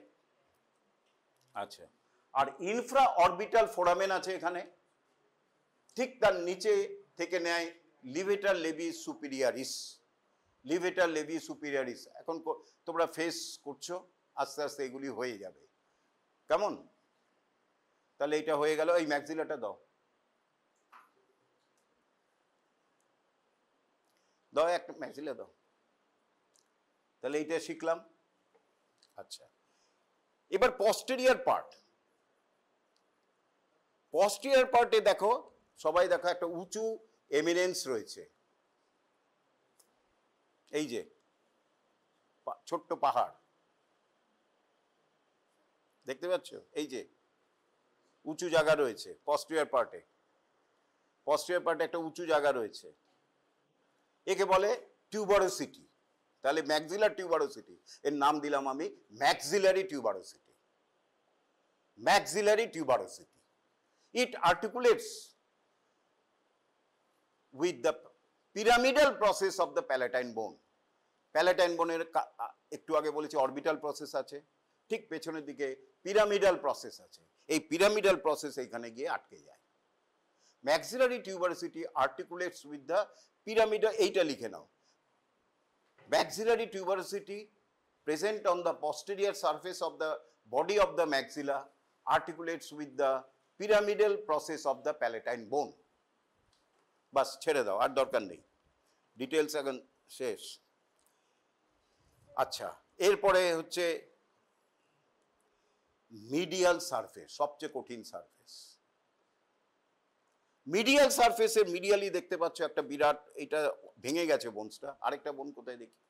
আচ্ছা, আর ইনফ্রা অরবিটাল ফোরামেন আছে এখানে, ঠিক তার নিচে থেকে নেয় লিভেটার লেবিস সুপিরিয়ারিস, লিভেটার লেবিস সুপিরিয়ারিস। এখন তোমরা ফেস করছো, আস্তে আস্তে এগুলি হয়ে যাবে, কেমন? তাহলে এটা হয়ে গেল। এই ম্যাক্সিলাটা দাও, দাও একটা ম্যাক্সিলা দাও। তাহলে এইটা শিখলাম। আচ্ছা, এবার পস্টেরিয়ার পার্ট। পস্টেরিয়ার পার্টে দেখো, সবাই দেখো একটা উঁচু এমিনেন্স রয়েছে, এই যে ছোট্ট পাহাড় দেখতে পাচ্ছ, এই যে উঁচু জায়গা রয়েছে পস্টেরিয়ার পার্টে। পস্টেরিয়ার পার্টে একটা উঁচু জায়গা রয়েছে, একে বলে টিউবারোসিটি। তাহলে ম্যাক্সিলার টিউবারোসিটি, এর নাম দিলাম আমি maxillary tuberosity. Maxillary tuberosity, it articulates with the pyramidal process of the palatine bone. Palatine বোনের একটু আগে বলেছি অরবিটাল প্রসেস আছে, ঠিক পেছনের দিকে পিরামিডাল প্রসেস আছে। এই পিরামিডাল প্রসেস এইখানে গিয়ে আটকে যায়। Maxillary tuberosity articulates with the pyramidal, এইটা লিখে নাও। Maxillary tuberosity present on the posterior surface of the body of the maxilla articulates with the pyramidal process of the palatine bone. বাস, ছেড়ে দাও, আর দরকার নেই, ডিটেলস এখন শেষ। আচ্ছা, এরপরে হচ্ছে মিডিয়াল সারফেস, সবচেয়ে কঠিন সারফেস। মিডিয়াল সারফেসের মিডিয়ালি দেখতে পাচ্ছ একটা বিরাট, এটা ভেঙে গেছে বোনসটা। আরেকটা বোন কোথায় দেখি?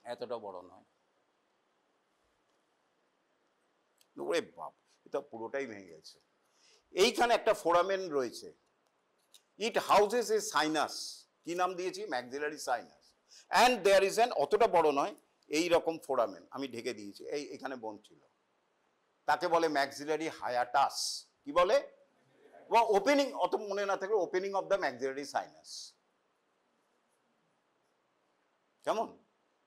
এতটা বড় নয়, ওরে বাপ, এটা পুরোটাই ভেঙে গেছে। এইখানে একটা ফোরামেন রয়েছে, ইট হাউজেস এ সাইনাস, কি নাম দিয়েছি? Maxillary sinus. And there is an, অতটা বড় নয়, এই রকম ফোরামেন আমি ঢেকে দিয়েছি, এই এখানে বোন ছিল, তাকে বলে ম্যাক্সিলারি হায়াটাস। কি বলে? ওপেনিং, অত মনে না থাকলে opening of the maxillary sinus, কেমন?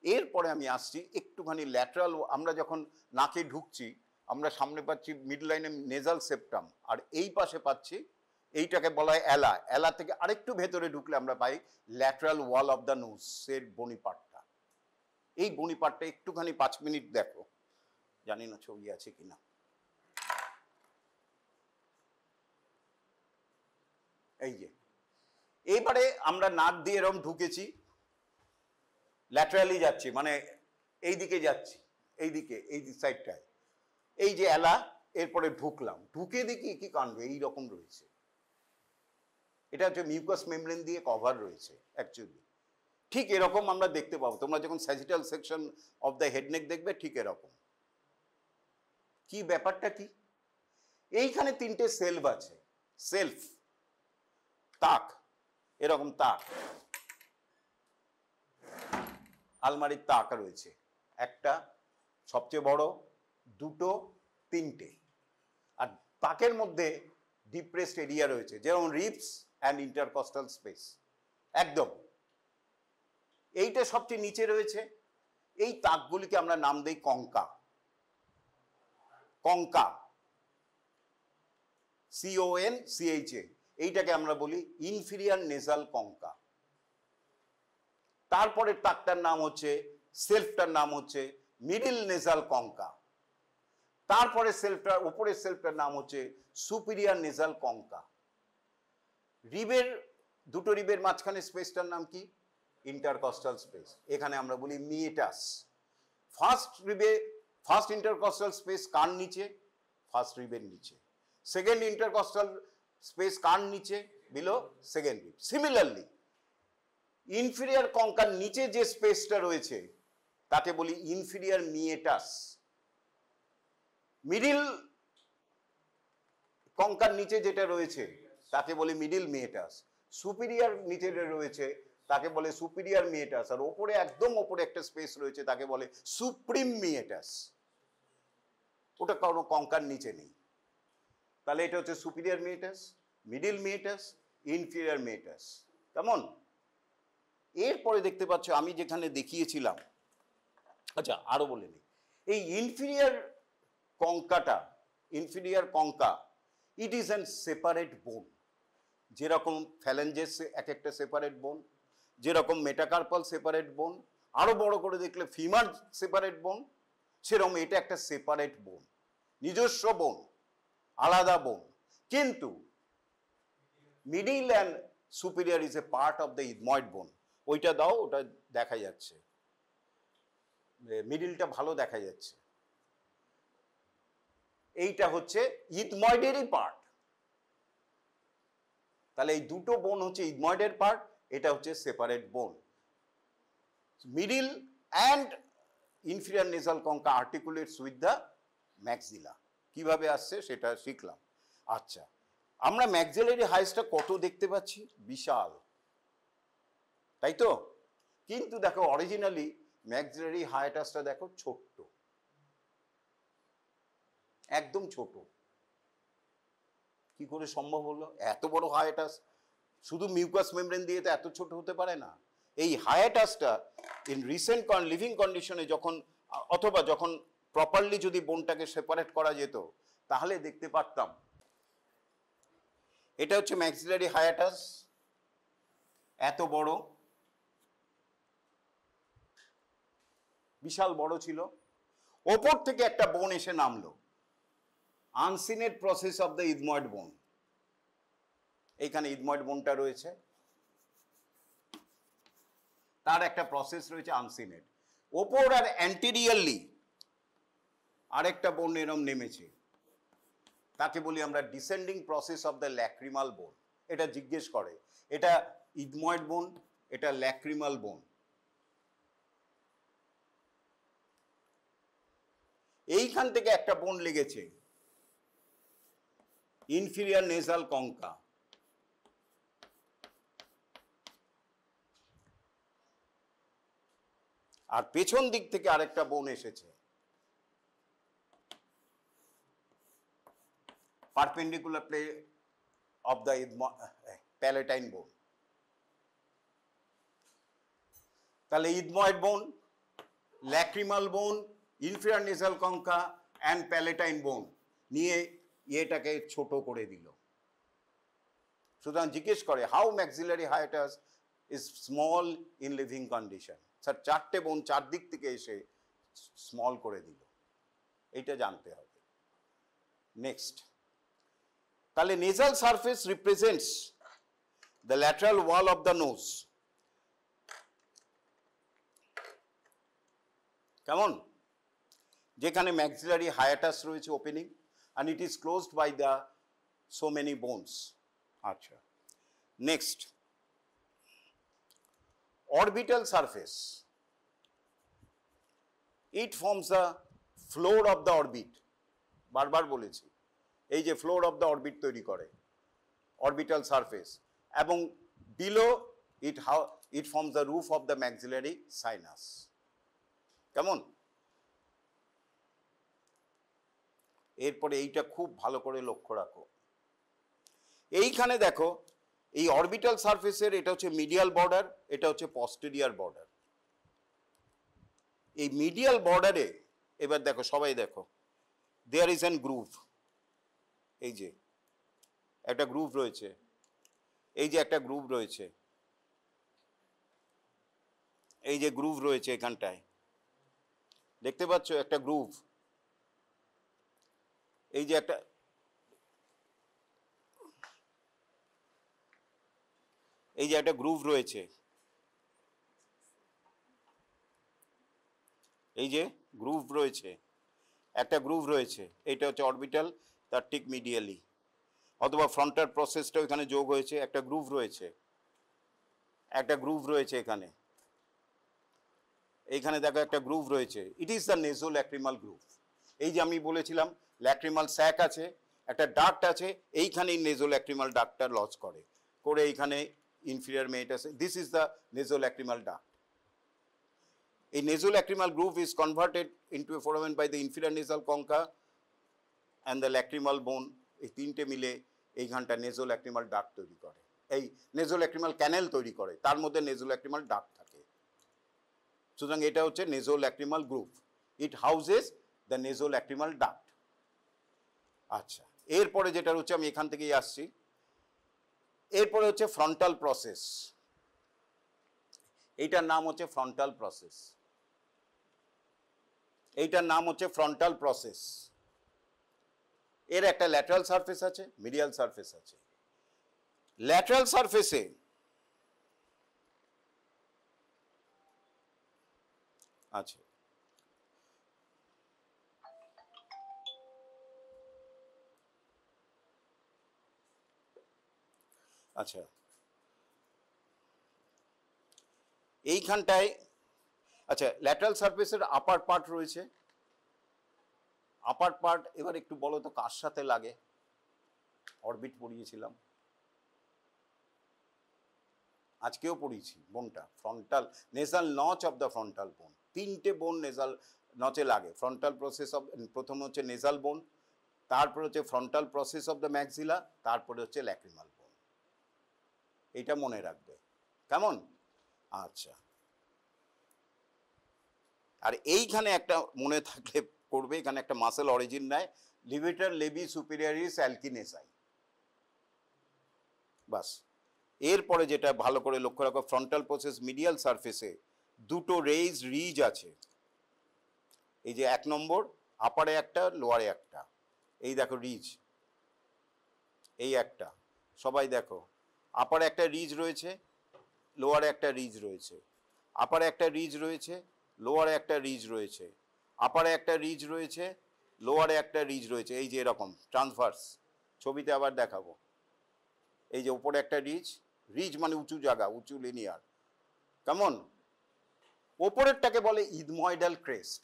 এরপরে আমি আসছি একটুখানি ল্যাটারাল। আমরা যখন নাকে ঢুকছি, আমরা সামনে পাচ্ছি মিড লাইনে নেজাল সেপ্টাম, আর এই পাশে পাচ্ছি, এইটাকে বলা হয় অ্যালা। অ্যালা থেকে আরেকটু ভেতরে ঢুকলে আমরা পাই lateral wall of the nose, এর বনিপাটটা। এই বনিপাটটা একটুখানি 5 মিনিট দেখো, জানি না ছবি আছে কিনা। এই যে এইবারে আমরা নাক দিয়ে এরকম ঢুকেছি, ল্যাটারালি যাচ্ছি, মানে এই দিকে যাচ্ছি, এই দিকে, এই সাইডটায়, এই যে অ্যালা, এরপরে ঢুকলাম, ঢুকে দেখি কি কাণ্ড, এইরকম রয়েছে। এটা হচ্ছে মিউকাস মেমব্রেন দিয়ে কভার রয়েছে অ্যাকচুয়ালি। ঠিক এরকম আমরা দেখতে পাবো, তোমরা যখন sagittal section of the head neck দেখবে, ঠিক এরকম। কি ব্যাপারটা কি? এইখানে 3টে সেলফ আছে, সেলফ, তাক, এরকম তাক, আলমারির তাক রয়েছে, একটা সবচেয়ে বড়, দুটো, 3টে। আর তাকের মধ্যে ডিপ্রেসড এরিয়া রয়েছে, যেমন রিবস অ্যান্ড ইন্টারকস্টাল স্পেস, একদম। এইটা সবচেয়ে নিচে রয়েছে। এই তাকগুলিকে আমরা নাম দেই কঙ্কা। কঙ্কা, CONCHA, এইটাকে আমরা বলি ইনফিরিয়ার নেজাল কঙ্কা। তারপরে তাকটার নাম হচ্ছে, সেলফটার নাম হচ্ছে মিডিল নেজাল কঙ্কা, তারপরে সেলফটার উপরের সেলফটার নাম হচ্ছে সুপিরিয়ার নেজাল কঙ্কা। রিবের দুটো রিবের মাঝখানে স্পেসটার নাম কি? ইন্টারকস্টাল স্পেস, এখানে আমরা বলি মিয়েটাস। ফার্স্ট রিবে, ফার্স্ট ইন্টারকস্টাল স্পেস কার নিচে? ফার্স্ট রিবের নিচে। সেকেন্ড ইন্টারকস্টাল স্পেস কার নিচে? Below second rib. Similarly inferior কঙ্কার নিচে যে স্পেসটা রয়েছে তাকে বলি ইনফিরিয়ার মিয়েটাস। মিডিল কঙ্কার নিচে যেটা রয়েছে তাকে বলে মিডিল মিয়েটাস। সুপিরিয়ার নিচে যে রয়েছে তাকে বলে সুপিরিয়ার মিয়েটাস। আর ওপরে একদম ওপরে একটা স্পেস রয়েছে তাকে বলে সুপ্রিম মিয়েটাস। ওটা কোনো কঙ্কার নিচে নেই। তাহলে এটা হচ্ছে সুপিরিয়ার মিয়েটাস, মিডিল মিয়েটাস, ইনফিরিয়ার মিয়েটাস। কেমন? এরপরে দেখতে পাচ্ছ আমি যেখানে দেখিয়েছিলাম, আচ্ছা আরো বলে নিই, এই ইনফিরিয়ার কঙ্কাটা, inferior concha, it is an separate bone. যেরকম ফ্যালেঞ্জেস এক একটা সেপারেট বোন, যেরকম মেটাকার্পাল সেপারেট বোন, আরো বড় করে দেখলে ফিমার সেপারেট বোন, সেরকম এটা একটা সেপারেট বোন, নিজস্ব বোন, আলাদা বোন। কিন্তু middle and superior is a part of the ethmoid বোন। ওইটা দাও, ওটা দেখা যাচ্ছে, মিডিলটা ভালো দেখা যাচ্ছে। এইটা হচ্ছে ইথময়েডেরই পার্ট। তাহলে এই দুটো বোন হচ্ছে ইথময়েডের পার্ট, এটা হচ্ছে separate bone. Middle and inferior nasal concha articulates with the maxilla. কিভাবে আসছে সেটা শিখলাম। আচ্ছা, আমরা ম্যাক্সিলারি হাইসটা কত দেখতে পাচ্ছি, বিশাল, তাই তো? কিন্তু দেখো অরিজিনালি ম্যাক্সিলারি হায়াটাসটা দেখো ছোট্ট, একদম ছোট। কি করে সম্ভব হলো? এত বড় হায়াটাস শুধু মিউকাস মেমব্রেন দিয়ে তো এত ছোট হতে পারে না। এই হায়াটাসটা ইন রিসেন্ট লিভিং কন্ডিশনে যখন, অথবা যখন প্রপারলি যদি বোনটাকে সেপারেট করা যেত, তাহলে দেখতে পারতাম এটা হচ্ছে ম্যাক্সিলারি হায়াটাস, এত বড়, বিশাল বড় ছিল। ওপর থেকে একটা বোন এসে নামলো, uncinate process of the ethmoid বোন। এইখানে ইথময়েড বোনটা রয়েছে, তার একটা প্রসেস রয়েছে আনসিনেট। ওপর আর অ্যান্টেরিয়ারলি আরেকটা বোন এরম নেমেছে, তাকে বলি আমরা descending process of the lacrimal বোন। এটা জিজ্ঞেস করে, এটা ইথময়েড বোন, এটা ল্যাক্রিমাল বোন। এইখান থেকে একটা বোন লেগেছে, ইনফিরিয়ার নেজাল কঙ্কা। আর পেছন দিক থেকে আরেকটা বোন এসেছে, perpendicular play of the palatine বোন। তাহলে ইথময়েড বোন, ল্যাক্রিমাল বোন, inferior nasal concha and palatine বোন নিয়ে এটাকে ছোট করে দিল। সুতরাং জিজ্ঞেস করে how maxillary hiatus is small in living condition. Sir চারটে বোন চারদিক থেকে এসে স্মল করে দিল, এইটা জানতে হবে। নেক্সট, তাহলে nasal surface represents the lateral wall of the nose. কেমন? যেখানে ম্যাক্সিলারি হায়াটাস রয়েছে opening, and it is closed by the so many bones. আচ্ছা, next, orbital surface. It forms the floor of the orbit. বারবার বলেছি, এই যে floor of the orbit তৈরি করে অরবিটাল সারফেস, এবং below it forms the roof of the maxillary sinus. কেমন? এরপরে এইটা খুব ভালো করে লক্ষ্য রাখো, এইখানে দেখো এই অরবিটাল সারফেসের এটা হচ্ছে মিডিয়াল বর্ডার, এটা হচ্ছে পস্টেরিয়ার বর্ডার। এই মিডিয়াল বর্ডারে এবার দেখো, সবাই দেখো, দেয়ার ইজ অ্যান গ্রুভ। এই যে একটা গ্রুভ রয়েছে, এই যে একটা গ্রুভ রয়েছে, এই যে গ্রুভ রয়েছে এখানটায়, দেখতে পাচ্ছ একটা গ্রুভ, এই যে একটা গ্রুভ রয়েছে, এই যে গ্রুভ রয়েছে, একটা গ্রুভ রয়েছে, এইটা হচ্ছে অরবিটাল, তার ঠিক মিডিয়ালি, অথবা ফ্রন্টাল প্রসেসটা এখানে যোগ হয়েছে, একটা গ্রুভ রয়েছে, এখানে, এইখানে দেখো একটা গ্রুভ রয়েছে, ইট ইজ দ্য নেজোল্যাক্রিমাল গ্রুভ। এই যে আমি বলেছিলাম ল্যাক্রিমাল স্যাক আছে, একটা ডাক্ট আছে, এইখানেই নেজোল্যাক্রিমাল ডাক্টটা লজ করে এইখানে inferior meatus, this is the nasolacrimal duct. এই nasolacrimal groove is converted into a foramen by the inferior nasal concha and the lacrimal bone, এই তিনটে মিলে এইখানটা নেজোল্যাক্রিমাল ডাক্ট তৈরি করে, এই নেজোল্যাক্রিমাল ক্যানেল তৈরি করে, তার মধ্যে নেজোল্যাক্রিমাল ডাক্ট থাকে। সুতরাং এটা হচ্ছে nasolacrimal groove, it houses the nasolacrimal duct. আচ্ছা, এরপরে যেটা হচ্ছে, আমি এখান থেকেই আসছি, এরপরে হচ্ছে ফ্রন্টাল প্রসেস, এইটার নাম হচ্ছে ফ্রন্টাল প্রসেস, এইটার নাম হচ্ছে ফ্রন্টাল প্রসেস। এর একটা ল্যাটারাল সারফেস আছে, মিডিয়াল সারফেস আছে। ল্যাটারাল সারফেসে আচ্ছা, আচ্ছা, এইখানটায়, আচ্ছা, ল্যাটারাল সারফেসের আপার পার্ট রয়েছে, আপার পার্ট এবার একটু বলো তো কার সাথে লাগে? অরবিট পড়িয়েছিলাম, আজকেও পড়িয়েছি বোনটা, frontal nasal notch of the frontal বোন, তিনটে বোন নেজাল নচে লাগে। ফ্রন্টাল প্রসেস অফ, প্রথম হচ্ছে নেজাল বোন, তারপরে হচ্ছে frontal process of the maxilla, তারপরে হচ্ছে ল্যাক্রিমাল বোন। এইটা মনে রাখবে, কেমন? আচ্ছা, আর এইখানে একটা মনে থাকলে করবে, এখানে একটা মাসেল অরিজিন নেয়, লিভেটার লেবি সুপিরিয়রিস অ্যালকিনেসাই, বাস। এরপরে যেটা ভালো করে লক্ষ্য রাখো, ফ্রন্টাল প্রসেস মিডিয়াল সারফেসে দুটো রিজ আছে, এই যে 1 নম্বর, আপারে একটা, লোয়ারে একটা, এই দেখো রিজ, এই একটা, সবাই দেখো, আপারে একটা রিজ রয়েছে, লোয়ারে একটা রিজ রয়েছে, আপারে একটা রিজ রয়েছে, লোয়ারে একটা রিজ রয়েছে, আপারে একটা রিজ রয়েছে, লোয়ারে একটা রিজ রয়েছে, এই যে এরকম ট্রান্সভার্স, ছবিতে আবার দেখাবো, এই যে উপরে একটা রিজ, রিজ মানে উঁচু জায়গা, উঁচু লিনিয়ার, কেমন? ওপরেরটাকে বলে ইথময়েডাল ক্রেস্ট,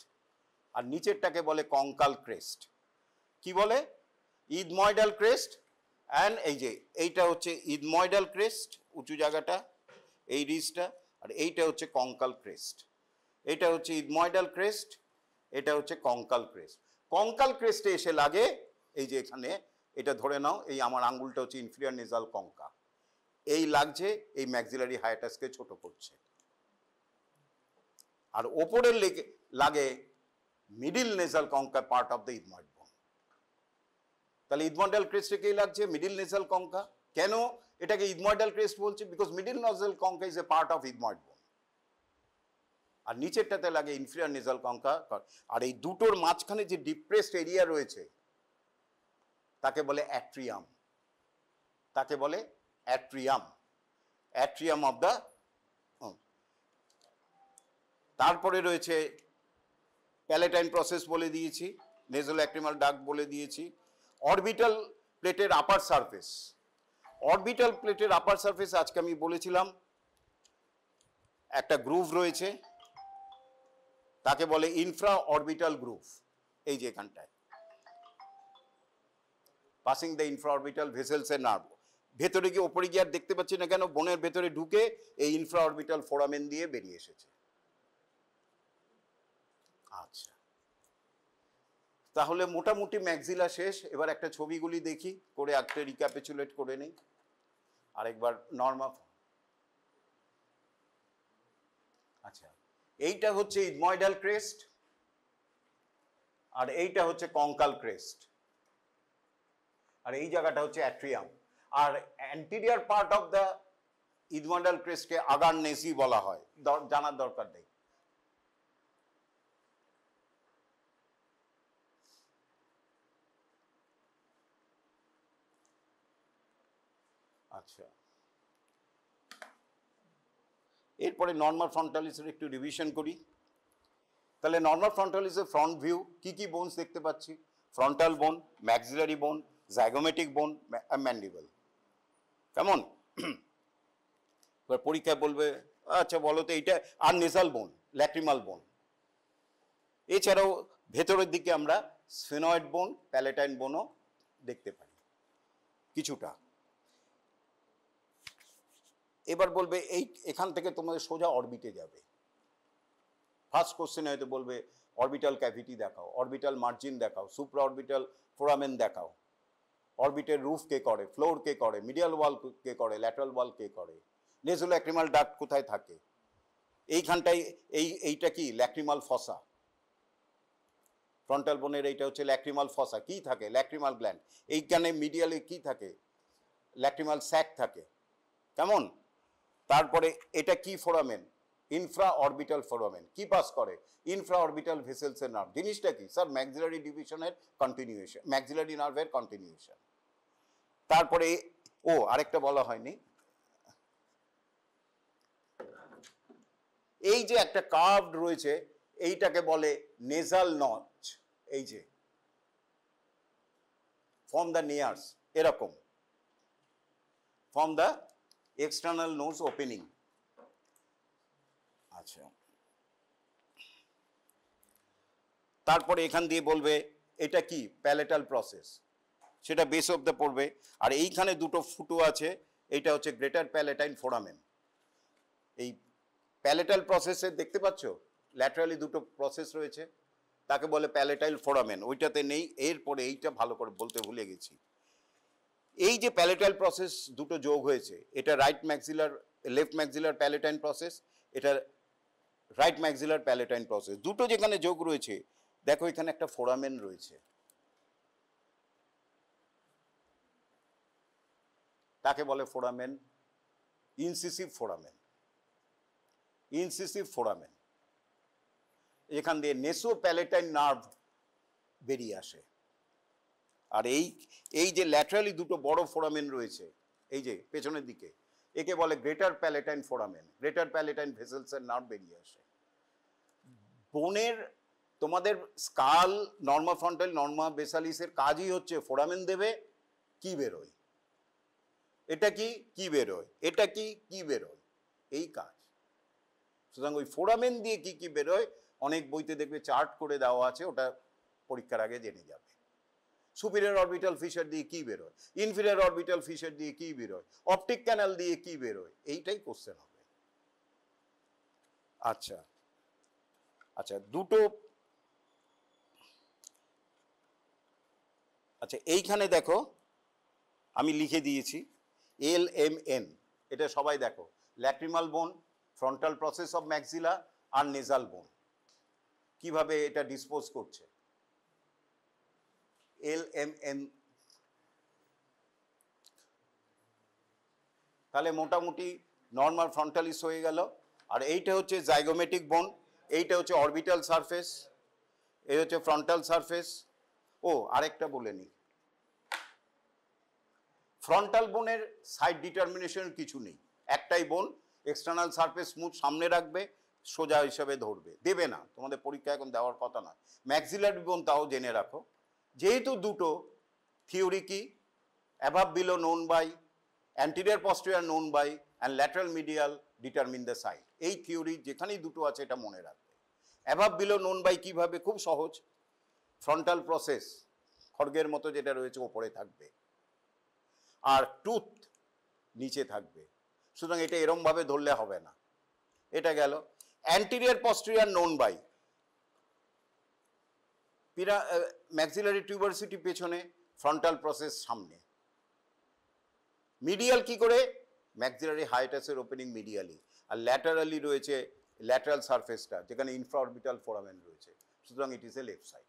আর নিচেরটাকে বলে কঙ্কাল ক্রেস্ট। কি বলে? ইথময়েডাল ক্রেস্ট, অ্যান্ড এই যে এইটা হচ্ছে ইথময়েডাল ক্রেস্ট, উঁচু জায়গাটা, এই রিজটা, আর এইটা হচ্ছে কঙ্কাল ক্রেস্ট। এটা হচ্ছে ইথময়েডাল ক্রেস্ট, এটা হচ্ছে কঙ্কাল ক্রেস্ট। কঙ্কাল ক্রেস্টে এসে লাগে এই যে এখানে, এটা ধরে নাও, এই আমার আঙ্গুলটা হচ্ছে ইনফিরিয়র নেজাল কঙ্কা, এই লাগছে, এই ম্যাক্সিলারি হায়াটাসকে ছোট করছে, আর ওপরের লাগে middle nasal concha, part of the ethmoid বোন। তাহলে ইথময়েডাল ক্রেস্টে কে লাগছে? Middle nasal concha. কেন এটাকে ইথময়েডাল ক্রেস্ট বলছে? Because middle nasal concha is a part of ethmoid বোন, আর নিচেরটাতে লাগে ইনফিরিয়র নেজাল কঙ্কা। আর এই দুটোর মাঝখানে যে ডিপ্রেসড এরিয়া রয়েছে তাকে বলে অ্যাট্রিয়াম, তাকে বলে অ্যাট্রিয়াম, অ্যাট্রিয়াম অফ দ্য। তারপরে রয়েছে প্যালেটাইন প্রসেস বলে দিয়েছি, নেজোল্যাক্রিমাল ডাক্ট বলে দিয়েছি, অরবিটাল প্লেটের আপার সারফেস। অরবিটাল প্লেটের আপার সারফেস আজকে আমি বলেছিলাম একটা গ্রুভ রয়েছে, তাকে বলে ইনফ্রা অরবিটাল গ্রুভ, এই যে এখানটায়, passing the infra orbital vessels এর নার্ভ, ভেতরে গিয়ে, ওপরে গিয়ে আর দেখতে পাচ্ছি না কেন, বোনের ভেতরে ঢুকে এই ইনফ্রা অরবিটাল ফোরামেন দিয়ে বেরিয়ে এসেছে। আচ্ছা, তাহলে মোটামুটি ম্যাক্সিলা শেষ। এবার একটা ছবিগুলি দেখি, করে একটা রিক্যাপিচুলেট করে নেই আরেকবার নর্মাল। আচ্ছা, এইটা হচ্ছে ইথময়েডাল ক্রেস্ট, আর এইটা হচ্ছে কঙ্কাল ক্রেস্ট, আর এই জায়গাটা হচ্ছে অ্যাট্রিয়াম। আর anterior part of the ethmoidal ক্রেস্টকে আগার নেসি বলা হয়, জানার দরকার নেই। আচ্ছা, এরপরে নর্মাল ফ্রন্টালিসের একটু রিভিশন করি। তাহলে নর্মাল ফ্রন্টালিসের ফ্রন্ট ভিউ কি কি বোনস দেখতে পাচ্ছি? ফ্রন্টাল বোন, ম্যাক্সিলারি বোন, জাইগোমেটিক বোন, ম্যান্ডিবল। কেমন? এবার পরীক্ষায় বলবে আচ্ছা বলো তো এইটা, আর নেসাল বোন, ল্যাক্রিমাল বোন। এছাড়াও ভেতরের দিকে আমরা স্ফেনয়েড বোন, প্যালেটাইন বোনও দেখতে পাই কিছুটা। এবার বলবে এই এখান থেকে তোমাদের সোজা অরবিটে যাবে। ফার্স্ট কোশ্চেনে হয়তো বলবে অরবিটাল ক্যাভিটি দেখাও, অরবিটাল মার্জিন দেখাও, সুপ্রা অরবিটাল ফোরামেন দেখাও, অরবিটের রুফ কে করে, ফ্লোর কে করে, মিডিয়াল ওয়াল কে করে, ল্যাটারাল ওয়াল কে করে, নেজোল্যাক্রিমাল ডাক্ট কোথায় থাকে, এইখানটায় এইটা কি ল্যাক্রিমাল ফসা। ফ্রন্টাল বোনের এইটা হচ্ছে ল্যাক্রিমাল ফসা। কি থাকে? Lacrimal gland. এইখানে মিডিয়ালে কি থাকে? ল্যাক্রিমাল স্যাক থাকে। কেমন? তারপরে এটা কি ফোরামেন? Infra orbital foramen. কি পাস করে? ইনফ্রা অরবিটাল ভেসেলসের নার্ভ। জিনিসটা কি স্যার? ম্যাক্সিলারি ডিভিশনের কন্টিনিউয়েশন, ম্যাক্সিলারি নার্ভের কন্টিনিউয়েশন। তারপরে আরেকটা বলা হয়নি, এই যে একটা কার্ভড রয়েছে এইটাকে বলে নেজাল নচ। এই যে ফ্রম দ্য নিয়ার্স, এরকম from the external nose opening. আচ্ছা, তারপরে এখান দিয়ে বলবে এটা কি প্যালেটাল প্রসেস, সেটা বেস অফ দ্য পড়বে। আর এইখানে দুটো ফুটো আছে, এইটা হচ্ছে গ্রেটার প্যালেটাইন ফোরামেন। এই প্যালেটাল প্রসেসে দেখতে পাচ্ছ ল্যাটারালি দুটো প্রসেস রয়েছে, তাকে বলে প্যালেটাইল ফোরামেন। ওইটাতে নেই। এরপরে এইটা ভালো করে বলতে ভুলে গেছি, এই যে প্যালেটাল প্রসেস দুটো যোগ হয়েছে, এটা রাইট ম্যাক্সিলার, লেফট ম্যাক্সিলার প্যালেটাইন প্রসেস, এটা রাইট ম্যাক্সিলার প্যালেটাইন প্রসেস, দুটো যেখানে যোগ রয়েছে দেখো এখানে একটা ফোরামেন রয়েছে, তাকে বলে ফোরামেন, ইনসিসিভ ফোরামেন। ইনসিসিভ ফোরামেন, এখান দিয়ে নেসো প্যালেটাইন নার্ভ বেরিয়ে আসে। আর এই যে ল্যাটারালি দুটো বড় ফোরামেন রয়েছে এই যে পেছনের দিকে, একে বলে greater palatine foramen. Greater palatine ভেসেলসের নার্ভ বেরিয়ে আসে। বোনের তোমাদের স্কাল, নর্মা ফ্রন্টাল, নর্মা বেসালিসের কাজই হচ্ছে ফোরামেন দেবে, কি বেরোয়, এটা কি বেরোয়, এটা কি বেরোয়, এই কাজ। সুতরাং ওই ফোরামেন দিয়ে কি বেরোয় অনেক বইতে দেখবে চার্ট করে দেওয়া আছে, ওটা পরীক্ষার আগে জেনে যাবে। সুপিরিয়র অরবিটাল ফিশার দিয়ে কি বেরোয়, ইনফিরিয়র অরবিটাল ফিশার দিয়ে কি বেরোয়, অপটিক ক্যানাল দিয়ে কি বেরোয়, এইটাই কোশ্চেন হবে। আচ্ছা আচ্ছা, দুটো, আচ্ছা এইখানে দেখো আমি লিখে দিয়েছি LMN, এটা সবাই দেখো, lacrimal bone, frontal process of maxilla আর নেজাল বোন, কিভাবে এটা ডিসপোজ করছে। LMN, তাহলে মোটামুটি নর্মাল ফ্রন্টালিস হয়ে গেল। আর এইটা হচ্ছে জাইগোমেটিক বোন, এইটা হচ্ছে অরবিটাল সারফেস, এই হচ্ছে ফ্রন্টাল সারফেস। আরেকটা বলে নিই, ফ্রন্টাল বোনের সাইড ডিটারমিনেশন কিছু নেই, একটাই বোন, এক্সটার্নাল সারফেস স্মুথ সামনে রাখবে, সোজা হিসাবে ধরবে, দেবে না, তোমাদের পরীক্ষা এখন দেওয়ার কথা না। ম্যাক্সিলারি বোন তাও জেনে রাখো, যেহেতু দুটো, থিওরি কি, above below known by, anterior posterior known by, and lateral medial determine the side. এই থিওরি যেখানেই দুটো আছে এটা মনে রাখবে। অ্যাভাব বিলো নোন বাই কিভাবে? খুব সহজ, ফ্রন্টাল প্রসেস খড়গের মতো যেটা রয়েছে ওপরে থাকবে, আর টুথ নিচে থাকবে, সুতরাং এটা এরমভাবে ধরলে হবে না। এটা গেল। Anterior posterior known by, maxillary tuberosity পেছনে, ফ্রন্টাল প্রসেস সামনে। মিডিয়াল কি করে? ম্যাক্সিলারি হাইটাসের ওপেনিং মিডিয়ালি, আর ল্যাটারালি রয়েছে ল্যাটারাল সারফেসটা যেখানে ইনফ্রাঅরবিটাল ফোরামেন রয়েছে, সুতরাং it is a left side.